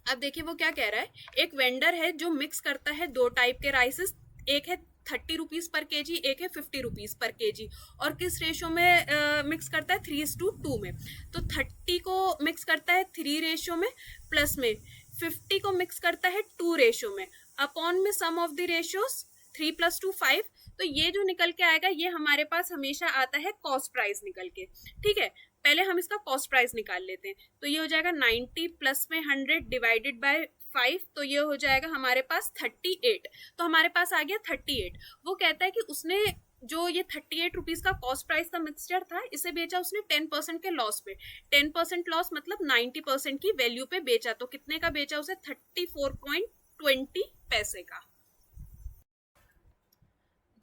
अब देखिए वो क्या कह रहा है, एक वेंडर है जो मिक्स करता है दो टाइप के राइसेस, एक है 30 रुपीज पर केजी, एक है 50 रुपीज पर केजी, और किस रेशो में मिक्स करता है, 3:2 में। तो 30 को मिक्स करता है 3 रेशो में, प्लस में 50 को मिक्स करता है 2 रेशो में, अपॉन में सम ऑफ द रेशियोज 3 + 2 5। तो ये जो निकल के आएगा ये हमारे पास हमेशा आता है कॉस्ट प्राइस निकल के। ठीक है, पहले हम इसका कॉस्ट प्राइस निकाल लेते हैं, तो ये हो जाएगा 90 प्लस में 100 डिवाइडेड बाय 5, तो ये हो जाएगा हमारे पास 38। तो हमारे पास आ गया 38। वो कहता है कि उसने जो ये 38 रुपीज का कॉस्ट प्राइस का मिक्सचर था इसे बेचा उसने 10% के लॉस पे। 10% लॉस मतलब 90% की वैल्यू पे बेचा, तो कितने का बेचा उसे, 34.20 पैसे का।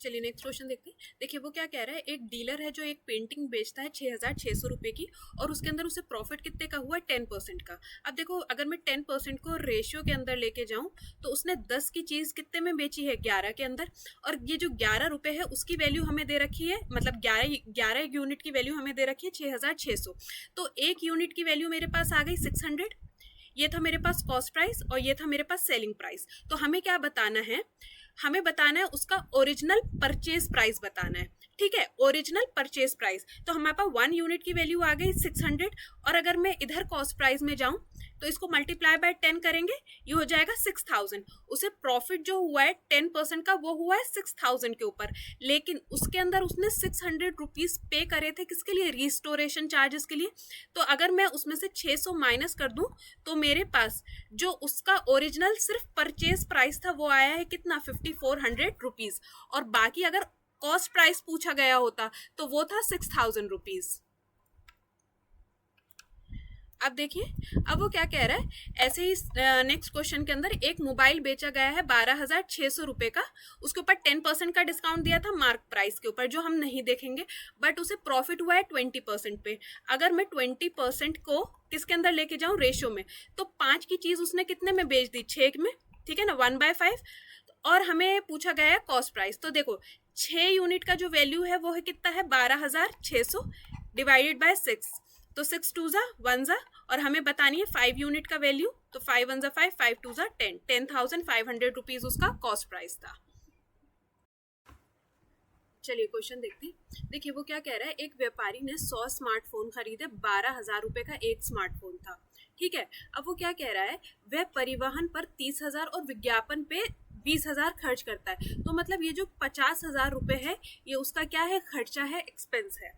चलिए नेक्स्ट क्वेश्चन देखते हैं। देखिए वो क्या कह रहा है, एक डीलर है जो एक पेंटिंग बेचता है 6,600 रुपए की, और उसके अंदर उसे प्रॉफिट कितने का हुआ है, 10% का। अब देखो अगर मैं 10% को रेशियो के अंदर लेके जाऊं तो उसने 10 की चीज कितने में बेची है, 11 के अंदर, और ये जो 11 रुपए है उसकी वैल्यू हमें दे रखी है, मतलब 11 यूनिट की वैल्यू हमें दे रखी है 6,600। तो एक यूनिट की वैल्यू मेरे पास आ गई 600। ये था मेरे पास कॉस्ट प्राइस और ये था मेरे पास सेलिंग प्राइस। तो हमें क्या बताना है, हमें बताना है उसका ओरिजिनल परचेज प्राइस बताना है। ठीक है, ओरिजिनल परचेज प्राइस। तो हमारे पास 1 यूनिट की वैल्यू आ गई 600, और अगर मैं इधर कॉस्ट प्राइस में जाऊं तो इसको मल्टीप्लाई बाय 10 करेंगे, ये हो जाएगा 6000। उसे प्रॉफिट जो हुआ है 10% का वो हुआ है 6000 के ऊपर, लेकिन उसके अंदर उसने 600 रुपीज पे करे थे किसके लिए, रिस्टोरेशन चार्जेस के लिए। तो अगर मैं उसमें से 600 माइनस कर दूं तो मेरे पास जो उसका ओरिजिनल सिर्फ परचेज प्राइस था वो आया है कितना, 5400 रुपीज, और बाकी अगर कॉस्ट प्राइस पूछा गया होता तो वो था 6000 रुपीज। अब देखिए, अब वो क्या कह रहा है, ऐसे ही नेक्स्ट क्वेश्चन के अंदर एक मोबाइल बेचा गया है 12,600 रुपए का, उसके ऊपर 10% का डिस्काउंट दिया था मार्क प्राइस के ऊपर, जो हम नहीं देखेंगे, बट उसे प्रॉफिट हुआ है 20% पे। अगर मैं 20% को किसके अंदर लेके जाऊं, रेशियो में, तो 5 की चीज उसने कितने में बेच दी, 6 में, ठीक है ना, 1/5। और हमें पूछा गया है कॉस्ट प्राइस, तो देखो 6 यूनिट का जो वैल्यू है वो है कितना है, 12,600 डिवाइडेड बाय 6, तो 6 2 जा 1 जा, और हमें बतानी है 5 यूनिट का वैल्यू, तो 5 1 जा 5, 5 2 जा 10, 10,500 रुपीज उसका कॉस्ट प्राइस था। चलिए क्वेश्चन देखते हैं। देखिए वो क्या कह रहा है, एक व्यापारी ने 100 स्मार्टफोन खरीदे, 12,000 रुपए का एक स्मार्टफोन था, ठीक है। अब वो क्या कह रहा है, वह परिवहन पर 30,000 और विज्ञापन पे 20,000 खर्च करता है, तो मतलब ये जो 50,000 रुपए है, ये उसका क्या है, खर्चा है, एक्सपेंस है।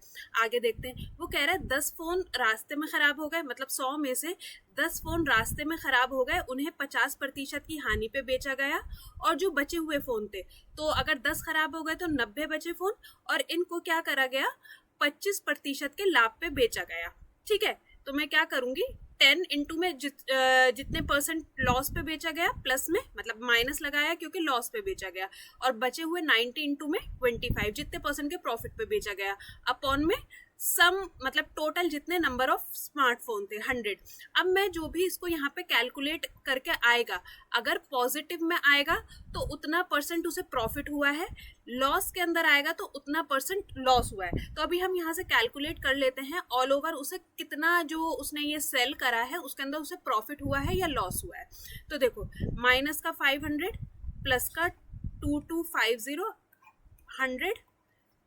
आगे देखते हैं, वो कह रहा है 10 फोन रास्ते में खराब हो गए, मतलब 100 में से 10 फोन रास्ते में खराब हो गए, उन्हें 50% की हानि पे बेचा गया, और जो बचे हुए फोन थे, तो अगर 10 खराब हो गए तो 90 बचे फोन, और इनको क्या करा गया, 25% के लाभ पे बेचा गया, ठीक है। तो मैं क्या करूंगी, 10 इंटू में जितने परसेंट लॉस पे बेचा गया, प्लस में मतलब माइनस लगाया क्योंकि लॉस पे बेचा गया, और बचे हुए 90 इंटू में 25 जितने परसेंट के प्रॉफिट पे बेचा गया, अपॉन में सम मतलब टोटल जितने नंबर ऑफ स्मार्टफोन थे 100। अब मैं जो भी इसको यहाँ पे कैलकुलेट करके आएगा, अगर पॉजिटिव में आएगा तो उतना परसेंट उसे प्रॉफिट हुआ है, लॉस के अंदर आएगा तो उतना परसेंट लॉस हुआ है। तो अभी हम यहाँ से कैलकुलेट कर लेते हैं ऑल ओवर उसे कितना जो उसने ये सेल करा है उसके अंदर उसे प्रॉफिट हुआ है या लॉस हुआ है। तो देखो माइनस का 500 प्लस का 2250 100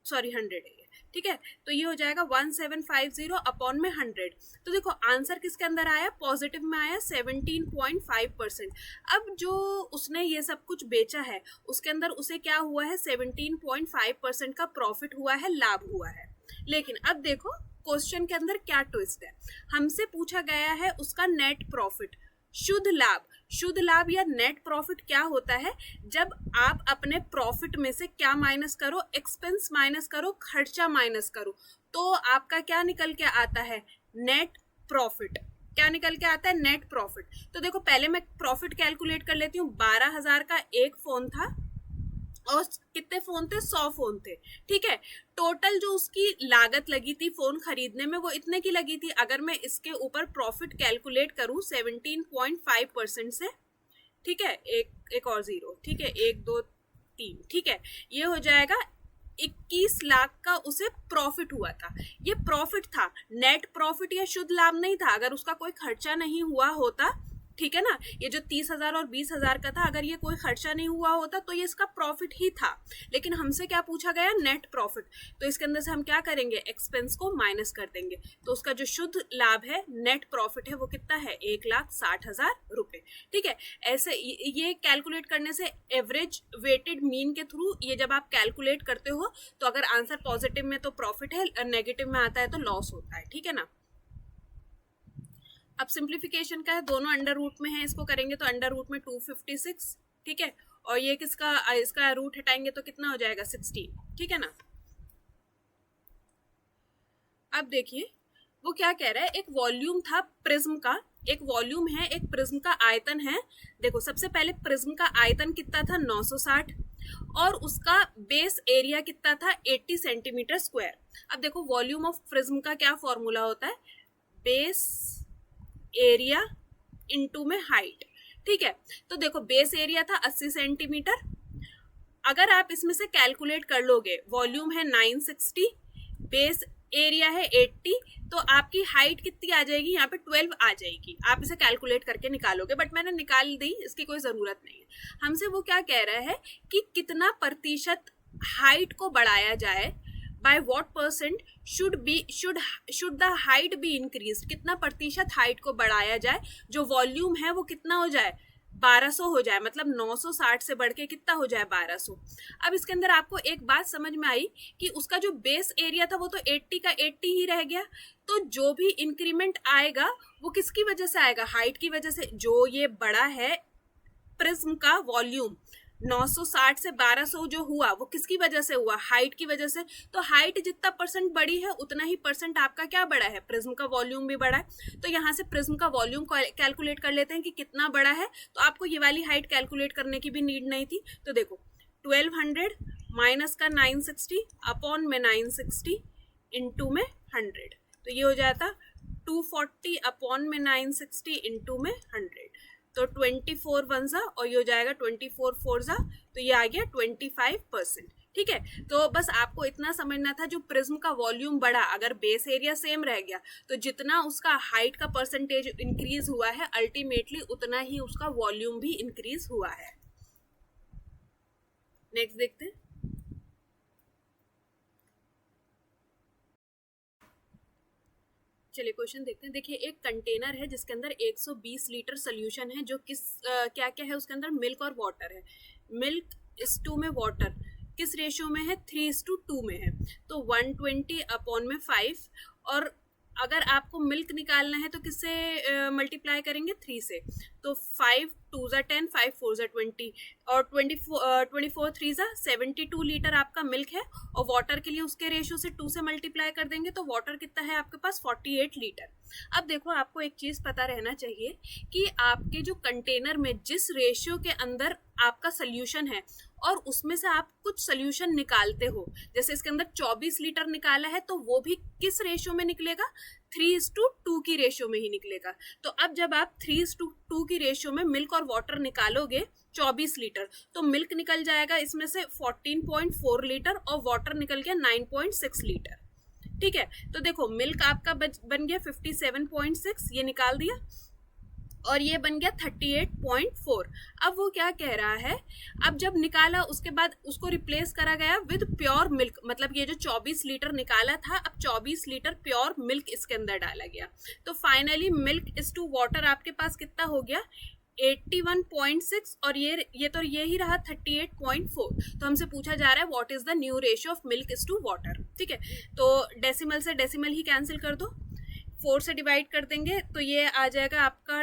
सॉरी 100 है, ठीक है। तो ये हो जाएगा 1750 अपॉन में 100। तो देखो आंसर किसके अंदर आया, पॉजिटिव में आया 17.5%। अब जो उसने ये सब कुछ बेचा है उसके अंदर उसे क्या हुआ है, 17.5% का प्रॉफिट हुआ है, लाभ हुआ है। लेकिन अब देखो क्वेश्चन के अंदर क्या ट्विस्ट है, हमसे पूछा गया है उसका नेट प्रॉफिट, शुद्ध लाभ। शुद्ध लाभ या नेट प्रॉफिट क्या होता है, जब आप अपने प्रॉफिट में से क्या माइनस करो, एक्सपेंस माइनस करो, खर्चा माइनस करो, तो आपका क्या निकल के आता है, नेट प्रॉफिट। क्या निकल के आता है, नेट प्रॉफिट। तो देखो पहले मैं प्रॉफिट कैलकुलेट कर लेती हूँ, 12,000 का एक फोन था और कितने फोन थे, 100 फोन थे, ठीक है। टोटल जो उसकी लागत लगी थी फोन खरीदने में वो इतने की लगी थी। अगर मैं इसके ऊपर प्रॉफिट कैलकुलेट करूं 17.5% से, ठीक है, एक और जीरो, ठीक है, 1 2 3, ठीक है, ये हो जाएगा 21 लाख का उसे प्रॉफिट हुआ था। ये प्रॉफिट था, नेट प्रॉफिट या शुद्ध लाभ नहीं था। अगर उसका कोई खर्चा नहीं हुआ होता, ठीक है ना, ये जो 30,000 और 20,000 का था, अगर ये कोई खर्चा नहीं हुआ होता तो ये इसका प्रॉफिट ही था। लेकिन हमसे क्या पूछा गया, नेट प्रॉफिट, तो इसके अंदर से हम क्या करेंगे, एक्सपेंस को माइनस कर देंगे। तो उसका जो शुद्ध लाभ है, नेट प्रॉफिट है, वो कितना है, 1,60,000 रुपए, ठीक है। ऐसे ये कैलकुलेट करने से एवरेज वेटेड मीन के थ्रू ये जब आप कैलकुलेट करते हो तो अगर आंसर पॉजिटिव में तो प्रॉफिट है, नेगेटिव में आता है तो लॉस होता है, ठीक है ना। अब सिंप्लीफिकेशन का है, दोनों अंडर रूट में है, इसको करेंगे तो अंडर रूट में 256, ठीक है, और ये किसका, इसका रूट हटाएंगे तो कितना हो जाएगा, 16, ठीक है ना। अब देखिए वो क्या कह रहा है, एक वॉल्यूम था प्रिज्म का, एक वॉल्यूम है, एक प्रिज्म का आयतन है। देखो सबसे पहले प्रिज्म का आयतन कितना था, 960, और उसका बेस एरिया कितना था, 80 सेंटीमीटर स्क्वायर। अब देखो वॉल्यूम ऑफ प्रिज्म का क्या फॉर्मूला होता है, बेस एरिया इनटू में हाइट, ठीक है। तो देखो बेस एरिया था 80 सेंटीमीटर, अगर आप इसमें से कैलकुलेट कर लोगे, वॉल्यूम है 960, बेस एरिया है 80, तो आपकी हाइट कितनी आ जाएगी, यहाँ पे 12 आ जाएगी। आप इसे कैलकुलेट करके निकालोगे, बट मैंने निकाल दी, इसकी कोई जरूरत नहीं है। हमसे वो क्या कह रहा है कि कितना प्रतिशत हाइट को बढ़ाया जाए, by what percent should the height be increased, कितना प्रतिशत हाइट को बढ़ाया जाए, जो वॉल्यूम है वो कितना हो जाए, 1200 हो जाए, मतलब 960 से बढ़ के कितना हो जाए, 1200। अब इसके अंदर आपको एक बात समझ में आई कि उसका जो बेस एरिया था वो तो 80 का 80 ही रह गया, तो जो भी इंक्रीमेंट आएगा वो किसकी वजह से आएगा, हाइट की वजह से। जो ये बड़ा है प्रिज्म का वॉल्यूम, 960 से 1200 जो हुआ वो किसकी वजह से हुआ, हाइट की वजह से। तो हाइट जितना परसेंट बड़ी है उतना ही परसेंट आपका क्या बड़ा है, प्रिज्म का वॉल्यूम भी बड़ा है। तो यहाँ से प्रिज्म का वॉल्यूम कैलकुलेट कर लेते हैं कि कितना बड़ा है। तो आपको ये वाली हाइट कैलकुलेट करने की भी नीड नहीं थी। तो देखो 1200 माइनस का 960 अपॉन में 960 इंटू में 100, तो ये हो जाता 240 अपॉन में 960 इंटू में 100, तो 24 वन ज़ा और ये हो जाएगा 24 फोर ज़ा, तो ये आ गया 25%। ठीक है, तो बस आपको इतना समझना था, जो प्रिज्म का वॉल्यूम बढ़ा, अगर बेस एरिया सेम रह गया तो जितना उसका हाइट का परसेंटेज इंक्रीज हुआ है अल्टीमेटली उतना ही उसका वॉल्यूम भी इंक्रीज हुआ है। नेक्स्ट देखते हैं। चलिए क्वेश्चन देखते हैं। देखिए एक कंटेनर है जिसके अंदर 120 लीटर सोल्यूशन है, जो किस क्या क्या है उसके अंदर, मिल्क और वाटर है। मिल्क इस 2 में वाटर किस रेशियो में है, 3:2 में है। तो 120 अपॉन में 5, और अगर आपको मिल्क निकालना है तो किससे मल्टीप्लाई करेंगे, 3 से। तो 5 2 ज़ा 10, 5 4 ज़ा 20 और 24 3 ज़ा 72 लीटर आपका मिल्क है, और वाटर के लिए उसके रेशियो से 2 से मल्टीप्लाई कर देंगे तो वाटर कितना है आपके पास, 48 लीटर। अब देखो आपको एक चीज पता रहना चाहिए कि आपके जो कंटेनर में जिस रेशियो के अंदर आपका सोल्यूशन है और उसमें से आप कुछ सोल्यूशन निकालते हो, जैसे इसके अंदर 24 लीटर निकाला है तो वो भी किस रेशियो में निकलेगा, 3:2 की रेशियो में ही निकलेगा। तो अब जब आप 3:2 की रेशियो में मिल्क और वाटर निकालोगे 24 लीटर, तो मिल्क निकल जाएगा इसमें से 14.4 लीटर और वाटर निकल गया 9.6 लीटर। ठीक है, तो देखो मिल्क आपका बन गया 57.6, ये निकाल दिया, और ये बन गया 38.4। अब वो क्या कह रहा है, अब जब निकाला उसके बाद उसको रिप्लेस करा गया विद प्योर मिल्क, मतलब ये जो 24 लीटर निकाला था अब 24 लीटर प्योर मिल्क इसके अंदर डाला गया। तो finally milk is to water आपके पास कितना हो गया, 81.6, और ये तो ये ही रहा 38.4। तो हमसे पूछा जा रहा है what is the new ratio of milk is to water. ठीक है, तो डेसिमल से डेसिमल ही कैंसिल कर दो, 4 से डिवाइड कर देंगे तो ये आ जाएगा आपका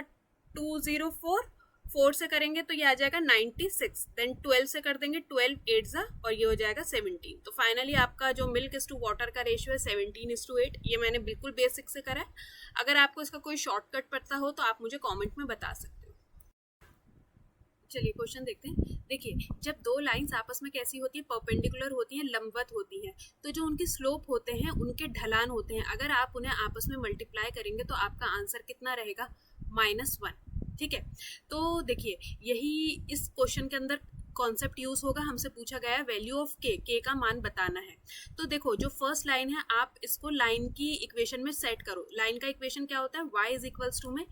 204, 4 से करेंगे तो ये आ जाएगा 96, देन 12 से कर देंगे 12 8 ज़ा और ये हो जाएगा 17। तो फाइनली आपका जो मिल्क इज टू वाटर का रेशियो है 17:8। ये मैंने बिल्कुल बेसिक से करा है। अगर आपको इसका कोई शॉर्टकट पता हो तो आप मुझे कॉमेंट में बता सकते हो। चलिए क्वेश्चन देखते हैं। देखिए जब दो लाइंस आपस में कैसी होती है, परपेंडिकुलर होती हैं, लंबवत होती हैं, तो जो उनके स्लोप होते हैं उनके ढलान होते हैं, अगर आप उन्हें आपस में मल्टीप्लाई करेंगे तो आपका आंसर कितना रहेगा, -1। ठीक है, तो देखिए यही इस क्वेश्चन के अंदर कॉन्सेप्ट यूज होगा। हमसे पूछा गया है वैल्यू ऑफ के का मान बताना है। तो देखो जो फर्स्ट लाइन है आप इसको लाइन की इक्वेशन में सेट करो। लाइन का इक्वेशन क्या होता है, y इज इक्वल्स टू में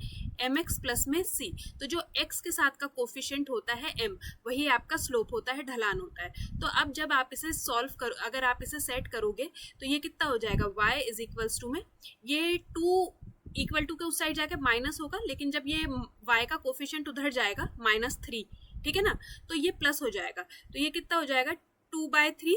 mx प्लस में c। तो जो x के साथ का कोफिशिएंट होता है m, वही आपका स्लोप होता है, ढलान होता है। तो अब जब आप इसे सॉल्व करो, अगर आप इसे सेट करोगे तो ये कितना हो जाएगा, y इज इक्वल्स टू में ये 2 इक्वल टू के उस साइड जाके माइनस होगा, लेकिन जब ये y का कोफिशिएंट उधर जाएगा -3, ठीक है ना, तो ये प्लस हो जाएगा। तो ये कितना हो जाएगा 2/3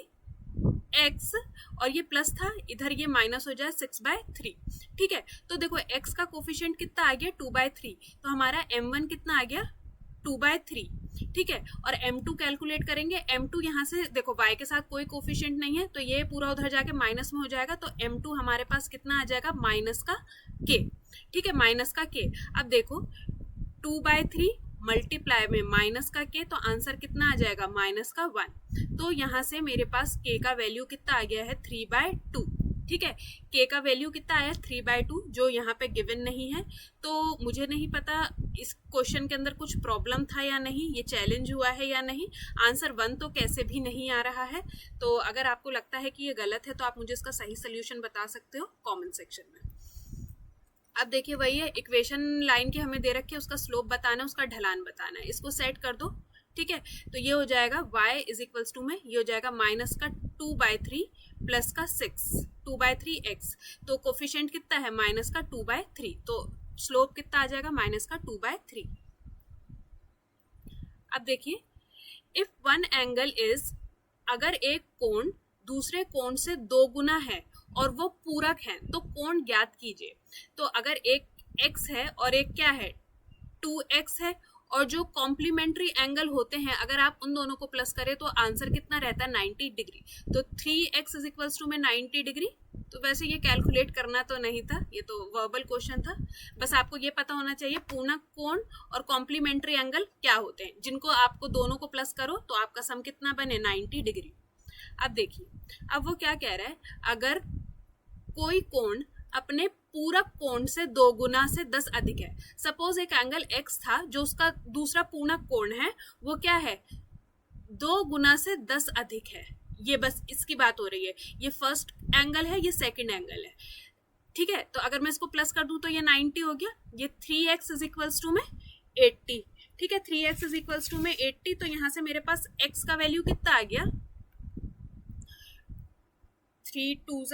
x, और ये प्लस था इधर ये माइनस हो जाए 6/3। ठीक है, तो देखो x का कोफिशिएंट कितना आ गया 2/3, तो हमारा m1 कितना आ गया 2/3। ठीक है, और m2 कैलकुलेट करेंगे। m2 यहाँ से देखो y के साथ कोई कोफिशिएंट नहीं है तो ये पूरा उधर जाके माइनस में हो जाएगा, तो m2 हमारे पास कितना आ जाएगा, माइनस का k। ठीक है, माइनस का k। अब देखो 2/3 मल्टीप्लाई में माइनस का k, तो आंसर कितना आ जाएगा, -1। तो यहाँ से मेरे पास k का वैल्यू कितना आ गया है 3/2। ठीक है, k का वैल्यू कितना आया 3/2, जो यहाँ पे गिवन नहीं है। तो मुझे नहीं पता इस क्वेश्चन के अंदर कुछ प्रॉब्लम था या नहीं, ये चैलेंज हुआ है या नहीं। आंसर 1 तो कैसे भी नहीं आ रहा है। तो अगर आपको लगता है कि ये गलत है तो आप मुझे इसका सही सोल्यूशन बता सकते हो कॉमेंट सेक्शन में। अब देखिए वही है, इक्वेशन लाइन की हमें दे रखी है, उसका स्लोप बताना है, उसका ढलान बताना है। इसको सेट कर दो। ठीक है, तो ये हो जाएगा y इज इक्वल्स टू में ये हो जाएगा माइनस का 2/3 प्लस का 6, 2/3x। तो कोफिशिएंट कितना है माइनस का 2/3, तो स्लोप कितना आ जाएगा माइनस का 2/3। अब देखिए इफ वन एंगल इज, अगर एक कोण दूसरे कोण से 2 गुना है और वो पूरक है तो कोण ज्ञात कीजिए। तो अगर एक x है और एक क्या है 2x है और जो कॉम्प्लीमेंट्री एंगल होते हैं अगर आप उन दोनों को प्लस करें तो आंसर कितना रहता है 90 डिग्री। तो 3x इज इक्वल्स टू में 90 डिग्री। तो वैसे ये कैलकुलेट करना तो नहीं था, ये तो वर्बल क्वेश्चन था, बस आपको ये पता होना चाहिए पूर्णक कोण और कॉम्प्लीमेंट्री एंगल क्या होते हैं, जिनको आपको दोनों को प्लस करो तो आपका सम कितना बने 90 डिग्री। अब देखिए, अब वो क्या कह रहा है, अगर कोई कोण अपने पूरक कोण से 2 गुना से 10 अधिक है। सपोज एक एंगल x था जो उसका दूसरा पूर्णक कोण है वो क्या है 2 गुना से 10 अधिक है। ये बस इसकी बात हो रही है, ये फर्स्ट एंगल है, ये सेकंड एंगल है, ठीक है। तो अगर मैं इसको प्लस कर दूं तो ये 90 हो गया, ये 3x इज इक्वल्स टू में 80, ठीक है। 3x इज इक्वल्स टू में 80, तो यहां से मेरे पास x का वैल्यू कितना आ गया 3 2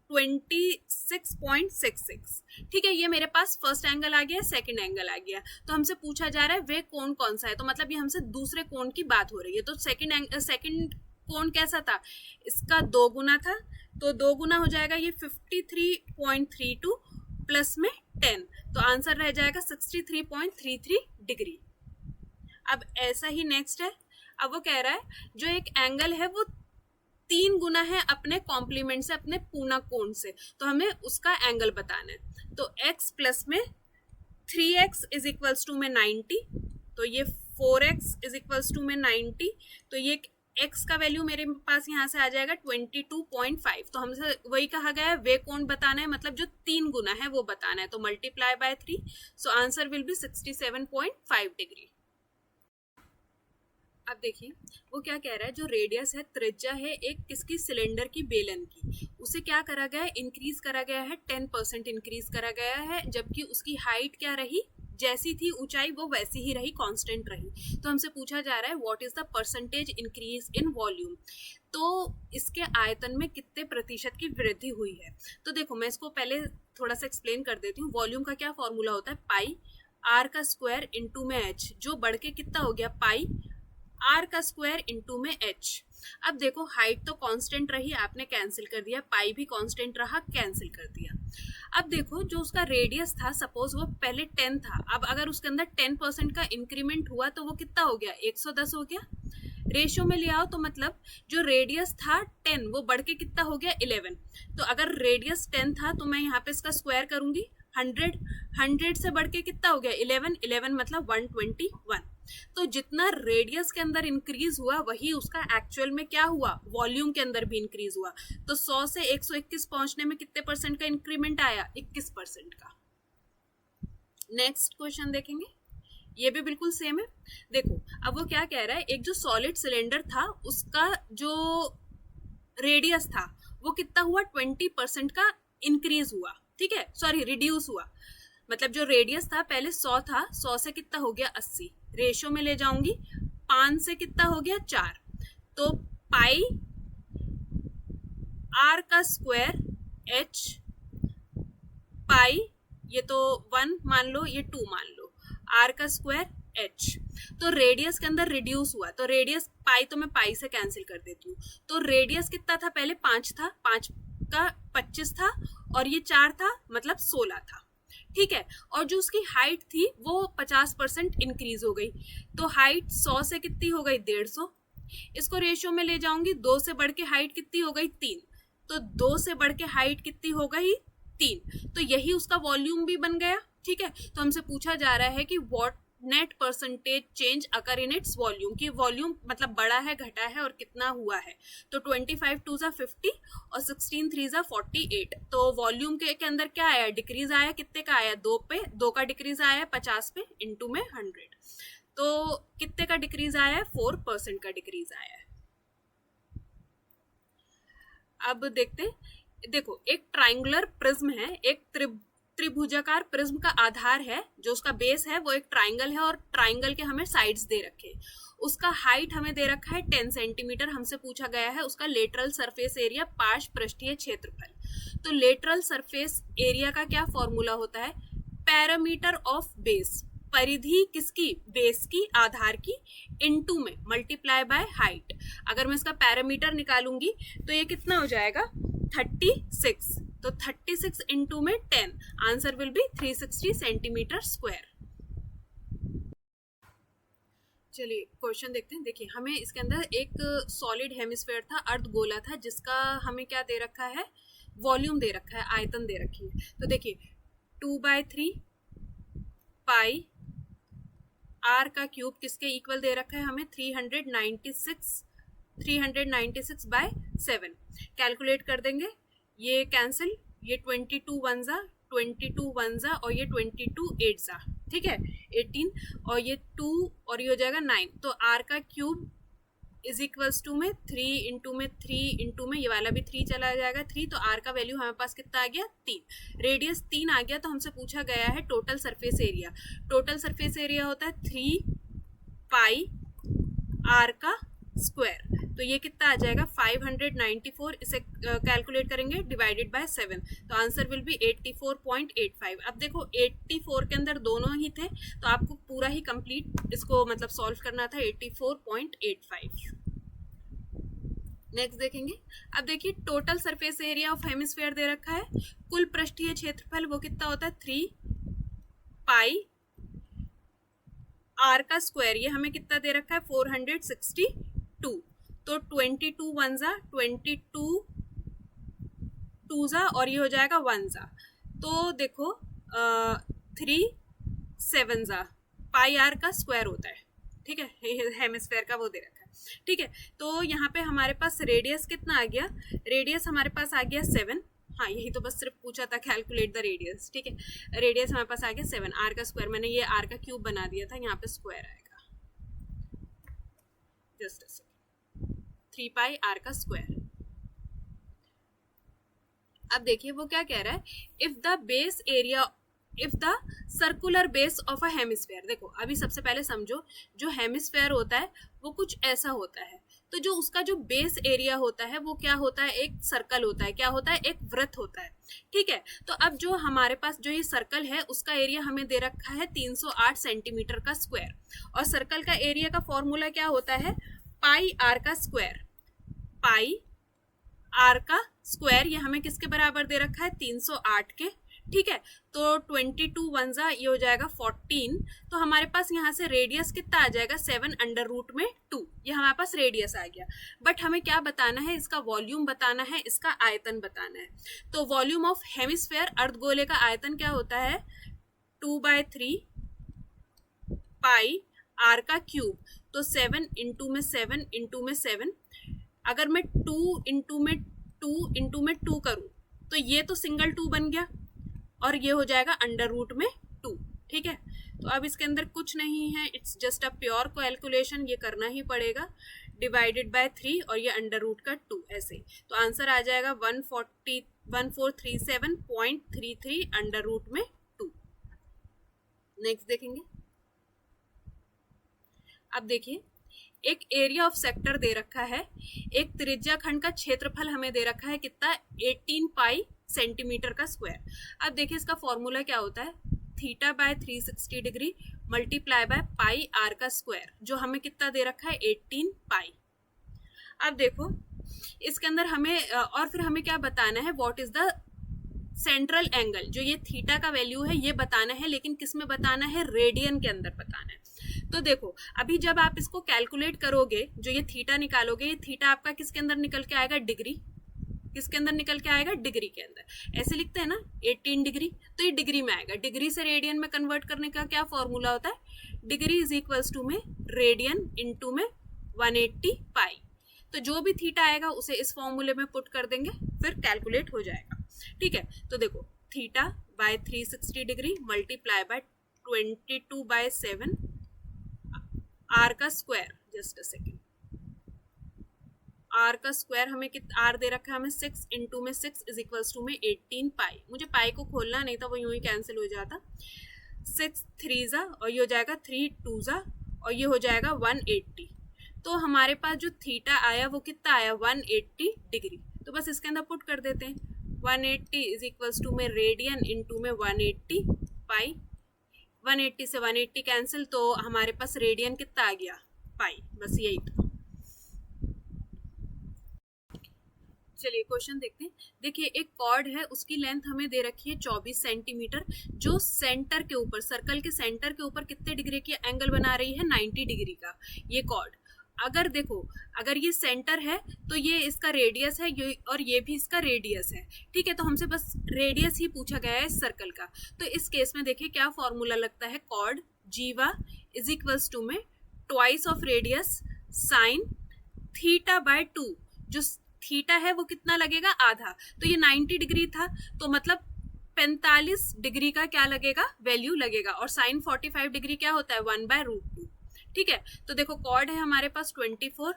26.66, ठीक है। ये मेरे पास फर्स्ट एंगल आ गया, सेकंड एंगल आ गया। तो हमसे पूछा जा रहा है वे कोण कौन सा है, तो मतलब ये हमसे दूसरे कोण की बात हो रही है। तो सेकंड कोण कैसा था, इसका 2 गुना था, तो 2 गुना हो जाएगा ये 53.32 प्लस में 10, तो आंसर रह जाएगा 63.33 डिग्री। अब ऐसा ही नेक्स्ट है, अब वो कह रहा है जो एक एंगल है वो 3 गुना है अपने कॉम्प्लीमेंट से, अपने पूर्णक कोण से, तो हमें उसका एंगल बताना है। तो x प्लस में 3x इज इक्वल्स टू में 90, तो ये 4x इज इक्वल्स टू में 90, तो ये x का वैल्यू मेरे पास यहाँ से आ जाएगा 22.5। तो हमसे वही कहा गया है वे कोण बताना है, मतलब जो 3 गुना है वो बताना है, तो multiply by 3, so answer will be 67.5 degree. अब देखिए वो क्या कह रहा है, जो रेडियस है, त्रिज्या है एक किसकी, सिलेंडर की, बेलन की, उसे क्या करा गया है, इंक्रीज करा गया है, 10% इंक्रीज करा गया है, जबकि उसकी हाइट क्या रही, जैसी थी ऊंचाई वो वैसी ही रही, कांस्टेंट रही। तो हमसे पूछा जा रहा है what is the percentage increase in volume, तो इसके आयतन में कितने प्रतिशत की वृद्धि हुई है। तो देखो मैं इसको पहले थोड़ा सा एक्सप्लेन कर देती हूँ। वॉल्यूम का क्या फॉर्मूला होता है, पाई आर का स्क्वायर इंटू में एच, जो बढ़ के कितना हो गया पाई आर का स्क्वायर इंटू में एच। अब देखो हाइट तो कांस्टेंट रही, आपने कैंसिल कर दिया, पाई भी कांस्टेंट रहा, कैंसिल कर दिया। अब देखो जो उसका रेडियस था, सपोज वो पहले 10 था, अब अगर उसके अंदर 10% का इंक्रीमेंट हुआ तो वो कितना हो गया 110 हो गया। रेशियो में ले आओ तो मतलब जो रेडियस था 10 वो बढ़ के कितना हो गया 11। तो अगर रेडियस 10 था तो मैं यहाँ पे इसका स्क्वायर करूंगी 100 से बढ़ के कितना हो गया 11 मतलब 121। तो जितना रेडियस के अंदर इंक्रीज हुआ वही उसका एक्चुअल में क्या हुआ, वॉल्यूम के अंदर भी इंक्रीज हुआ। तो 100 से 121 पहुंचने में कितने परसेंट का इंक्रीमेंट आया, 21% का। नेक्स्ट क्वेश्चन देखेंगे, ये भी बिल्कुल सेम है। देखो अब वो क्या कह रहा है, एक जो सॉलिड सिलेंडर था उसका जो रेडियस था वो कितना हुआ 20% का इंक्रीज हुआ, ठीक है, सॉरी रिड्यूस हुआ। मतलब जो रेडियस था पहले 100 था, 100 से कितना हो गया 80, रेशियो में ले जाऊंगी 5 से कितना हो गया 4, तो पाई आर का स्क्वायर एच, पाई ये तो 1 मान लो, ये 2 मान लो, आर का स्क्वायर एच। तो रेडियस के अंदर रिड्यूस हुआ, तो रेडियस पाई तो मैं पाई से कैंसिल कर देती हूँ। तो रेडियस कितना था, पहले 5 था, 5 का 25 था, और ये 4 था मतलब 16 था, ठीक है। और जो उसकी हाइट थी वो 50% इंक्रीज हो गई, तो हाइट 100 से कितनी हो गई 150। इसको रेशियो में ले जाऊंगी, 2 से बढ़ के हाइट कितनी हो गई 3, तो 2 से बढ़ के हाइट कितनी हो गई 3, तो यही उसका वॉल्यूम भी बन गया, ठीक है। तो हमसे पूछा जा रहा है कि what net percentage change occur in its volume, की वॉल्यूम मतलब बढ़ा है घटा है और कितना हुआ है। तो 25 2 50 और 16 3 48, तो वॉल्यूम के अंदर क्या आया, डिक्रीज आया, कितने का आया 2 पे, 2 का डिक्रीज आया 50 पे इंटू में 100, तो कितने का डिक्रीज आया है 4% का डिक्रीज आया है। अब देखते, देखो एक ट्राइंगुलर प्रिज्म है, एक त्रिभुजाकार प्रिज्म का आधार है, जो उसका बेस है वो एक ट्राइंगल है, और ट्राइंगल के हमें साइड्स दे रखे हैं। उसका हाइट हमें दे रखा है 10 सेंटीमीटर, हमसे पूछा गया है उसका लेटरल सरफेस एरिया, पार्श्व पृष्ठीय क्षेत्रफल। तो लेटरल सरफेस एरिया का क्या फॉर्मूला होता है, पैरामीटर ऑफ बेस, परिधि किसकी, बेस की, आधार की, इनटू में मल्टीप्लाई बाय हाइट। अगर मैं इसका पैरामीटर निकालूंगी तो ये कितना हो जाएगा 36, तो 36 इंटू में 10, answer will be 360 centimetre square. चलिए क्वेश्चन देखते हैं। देखिए हमें इसके अंदर एक सॉलिड हेमिस्फेयर था, अर्ध गोला था, जिसका हमें क्या दे रखा है, वॉल्यूम दे रखा है, आयतन दे रखी है। तो देखिए 2/3 पाई आर का क्यूब किसके इक्वल दे रखा है हमें, 396/7 कैलकुलेट कर देंगे, ये कैंसिल, ये 22 1 22 1 और ये 22 8 ठीक है 18 और ये 2 और ये हो जाएगा 9। तो आर का क्यूब इज इक्वल्स टू में 3 इंटू में 3 इंटू में ये वाला भी 3 चला जाएगा 3, तो आर का वैल्यू हमारे पास कितना आ गया 3। रेडियस 3 आ गया। तो हमसे पूछा गया है total surface area. Total surface area होता है 3 पाई आर का स्क्वायर। तो ये कितना आ जाएगा 594। इसे कैलकुलेट करेंगे डिवाइडेड बाय 7, तो आंसर विल बी 84.85। अब देखो 84 के अंदर दोनों ही थे, तो आपको पूरा ही कंप्लीट इसको मतलब सॉल्व करना था 84.85। नेक्स्ट देखेंगे। अब देखिए total surface area of hemisphere दे रखा है, कुल पृष्ठीय क्षेत्रफल वो कितना होता है 3 पाई आर का स्क्वायर। ये हमें कितना दे रखा है 462। तो 22 1 22 2 और ये हो जाएगा 1 तो देखो 3 7 पाई आर का स्क्वायर होता है, ठीक है, हेमिस्फेयर का वो दे रखा है, ठीक है। तो यहाँ पे हमारे पास रेडियस कितना आ गया, रेडियस हमारे पास आ गया 7। हाँ यही तो बस सिर्फ पूछा था, कैलकुलेट द रेडियस, ठीक है। रेडियस हमारे पास आ गया 7, आर का स्क्वायर, मैंने ये आर का क्यूब बना दिया था, यहाँ पे स्क्वायर आएगा, just a second, 3 pi r का स्क्वायर। अब देखिए वो क्या कह रहा है, if the circular base of a hemisphere. देखो अभी सबसे पहले समझो, जो हेमिस्फेयर होता है वो कुछ ऐसा होता है, तो जो उसका जो बेस एरिया होता है वो क्या होता है, एक सर्कल होता है, क्या होता है, एक वृत्त होता है, ठीक है। तो अब जो हमारे पास जो ये सर्कल है उसका एरिया हमें दे रखा है 308 सेंटीमीटर का स्क्वायर, और सर्कल का एरिया का फॉर्मूला क्या होता है, पाई आर का स्क्वायर। पाई आर का स्क्वायर ये हमें किसके बराबर दे रखा है 308 के, ठीक है। तो 22 1 ये हो जाएगा 14। तो हमारे पास यहाँ से रेडियस कितना आ जाएगा 7 अंडर रूट में 2, ये हमारे पास रेडियस आ गया। बट हमें क्या बताना है, इसका वॉल्यूम बताना है, इसका आयतन बताना है। तो वॉल्यूम ऑफ हेमिस्फेयर अर्धगोले का आयतन क्या होता है 2/3 पाई आर का क्यूब। तो 7 इंटू में 7 इंटू में 7, अगर मैं 2 इंटू में 2 इंटू में 2 करूं तो ये तो सिंगल 2 बन गया, और ये हो जाएगा अंडर रूट में 2, ठीक है। तो अब इसके अंदर कुछ नहीं है, it's just a pure calculation, ये करना ही पड़ेगा, डिवाइडेड बाय 3 और ये अंडर रूट का 2 ऐसे। तो आंसर आ जाएगा 1437.33 अंडर रूट में 2। नेक्स्ट देखेंगे। अब देखिए एक एरिया ऑफ सेक्टर दे रखा है, एक त्रिज्या खंड का क्षेत्रफल हमें दे रखा है कितना 18 पाई सेंटीमीटर का स्क्वायर। अब देखिए इसका फॉर्मूला क्या होता है, theta by 360 degree multiply by pi r का स्क्वायर, जो हमें कितना दे रखा है 18 पाई। अब देखो इसके अंदर हमें और फिर हमें क्या बताना है, what is the central angle, जो ये थीटा का वैल्यू है ये बताना है, लेकिन किस में बताना है, रेडियन के अंदर बताना है। तो देखो अभी जब आप इसको कैलकुलेट करोगे, जो ये थीटा निकालोगे, ये थीटा आपका किसके अंदर निकल के आएगा, डिग्री, किसके अंदर निकल के आएगा, डिग्री के अंदर। ऐसे लिखते हैं ना 18 डिग्री, तो ये डिग्री में आएगा। डिग्री से रेडियन में कन्वर्ट करने का क्या फॉर्मूला होता है, डिग्री इज इक्वल्स टू में रेडियन इंटू में 180 पाई। तो जो भी थीटा आएगा उसे इस फॉर्मूले में पुट कर देंगे, फिर कैलकुलेट हो जाएगा, ठीक है। तो देखो theta by 360 degree multiply by 22/7 R का square, just a second, R का स्क्वायर हमें कितना आर दे रखा है हमें 6 इंटू में 6 इज इक्वल्स टू में 18 पाई। मुझे पाई को खोलना नहीं था, वो यूं ही कैंसिल हो जाता, 6 3 और ये हो जाएगा 3 2 और ये हो जाएगा 180। तो हमारे पास जो थीटा आया वो कितना आया 180 डिग्री। तो बस इसके अंदर पुट कर देते हैं, 180 इज इक्वल्स टू में रेडियन इंटू में 180 पाई। 180 से 180 कैंसिल, तो हमारे पास रेडियन कितना आ गया पाई, बस यही था। चलिए क्वेश्चन देखते हैं। देखिए एक कॉर्ड है, उसकी लेंथ हमें दे रखी है 24 सेंटीमीटर, जो सेंटर के ऊपर, सर्कल के सेंटर के ऊपर कितने डिग्री की एंगल बना रही है, 90 डिग्री का ये कॉर्ड। अगर देखो, अगर ये सेंटर है तो ये इसका रेडियस है, ये और ये भी इसका रेडियस है, ठीक है। तो हमसे बस रेडियस ही पूछा गया है इस सर्कल का। तो इस केस में देखिए क्या फॉर्मूला लगता है, कॉर्ड जीवा इज इक्वल्स टू में twice of radius sine theta by 2। जो थीटा है वो कितना लगेगा, आधा। तो ये 90 डिग्री था, तो मतलब 45 डिग्री का क्या लगेगा, वैल्यू लगेगा। और साइन 45 डिग्री क्या होता है, 1/√2, ठीक है। तो देखो कॉर्ड है हमारे पास 24,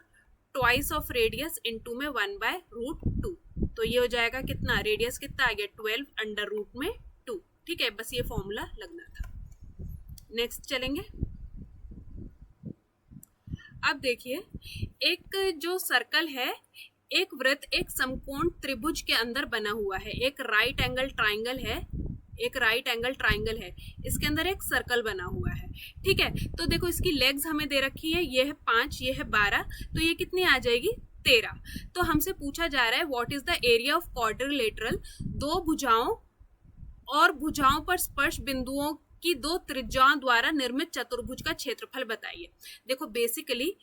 ट्वाइस ऑफ रेडियस इनटू में 1/√2, तो ये हो जाएगा कितना, रेडियस कितना आ गया, 12√2, ठीक है। बस ये फॉर्मूला लगना था। नेक्स्ट चलेंगे। अब देखिए एक जो सर्कल है, एक वृत्त एक समकोण त्रिभुज के अंदर बना हुआ है, एक राइट एंगल ट्राइंगल है, एक राइट एंगल ट्राइंगल है, इसके अंदर एक सर्कल बना हुआ है, ठीक है। तो देखो इसकी लेग्स हमें दे रखी है, ये है 5, ये है 12, तो ये कितनी आ जाएगी, 13। तो हमसे पूछा जा रहा है what is the area of quadrilateral, दो भुजाओं और भुजाओं पर स्पर्श बिंदुओं की दो त्रिज्याओं द्वारा निर्मित चतुर्भुज का क्षेत्रफल बताइए। देखो बेसिकली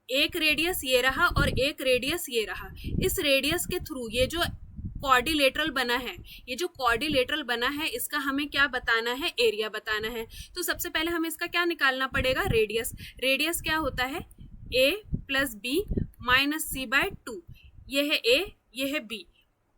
एक रेडियस ये रहा और एक रेडियस ये रहा, इस रेडियस के थ्रू ये जो क्वाड्रिलेटरल बना है, ये जो क्वाड्रिलेटरल बना है इसका हमें क्या बताना है, एरिया बताना है। तो सबसे पहले हमें इसका क्या निकालना पड़ेगा, रेडियस। रेडियस क्या होता है, a plus b minus c by 2। ये है a, ये है b,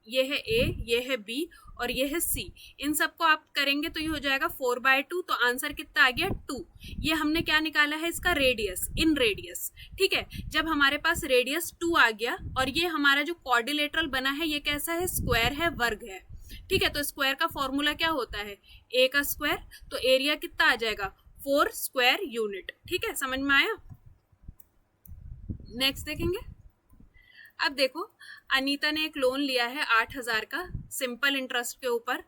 ये है a, ये है b और ये है c। इन सबको आप करेंगे तो ये हो जाएगा 4/2, तो आंसर कितना आ गया, 2। ये हमने क्या निकाला है, इसका रेडियस, इन रेडियस, ठीक है। जब हमारे पास रेडियस 2 आ गया और ये हमारा जो क्वाड्रिलेटरल बना है ये कैसा है, स्क्वायर है, वर्ग है, ठीक है। तो स्क्वायर का फॉर्मूला क्या होता है, a का स्क्वायर, तो एरिया कितना आ जाएगा, 4 स्क्वायर यूनिट, ठीक है। समझ में आया। नेक्स्ट देखेंगे। अब देखो अनीता ने एक लोन लिया है 8,000 का, सिंपल इंटरेस्ट के ऊपर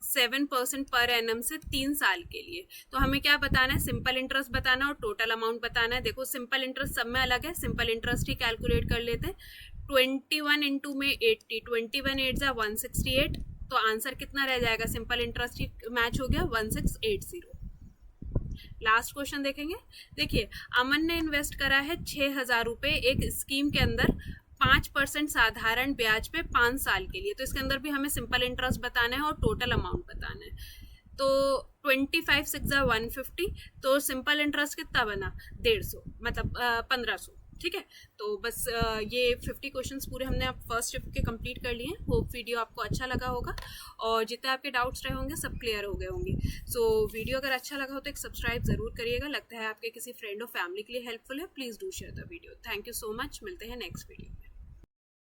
7% पर एनम से 3 साल के लिए। तो हमें क्या बताना है, सिंपल इंटरेस्ट बताना और टोटल अमाउंट बताना है। देखो सिंपल इंटरेस्ट सब में अलग है, सिंपल इंटरेस्ट ही कैलकुलेट कर लेते हैं। 21 इंटू में 80, 21 8 जा 168, तो आंसर कितना रह जाएगा, सिंपल इंटरेस्ट ही मैच हो गया, 1680। लास्ट क्वेश्चन देखेंगे। देखिए अमन ने इन्वेस्ट करा है 6,000 रुपए एक स्कीम के अंदर 5% साधारण ब्याज पे 5 साल के लिए। तो इसके अंदर भी हमें सिंपल इंटरेस्ट बताना है और टोटल अमाउंट बताना है। तो 25 6 150, तो सिंपल इंटरेस्ट कितना बना, 150, मतलब 1500, ठीक है। तो बस ये 50 क्वेश्चंस पूरे हमने आप फर्स्ट शिफ्ट के कंप्लीट कर लिए। होप वीडियो आपको अच्छा लगा होगा और जितने आपके डाउट्स रहे होंगे सब क्लियर हो गए होंगे। सो वीडियो अगर अच्छा लगा हो तो एक सब्सक्राइब जरूर करिएगा, लगता है आपके किसी फ्रेंड और फैमिली के लिए हेल्पफुल है। Please do share the video. Thank you so much, मिलते हैं नेक्स्ट वीडियो।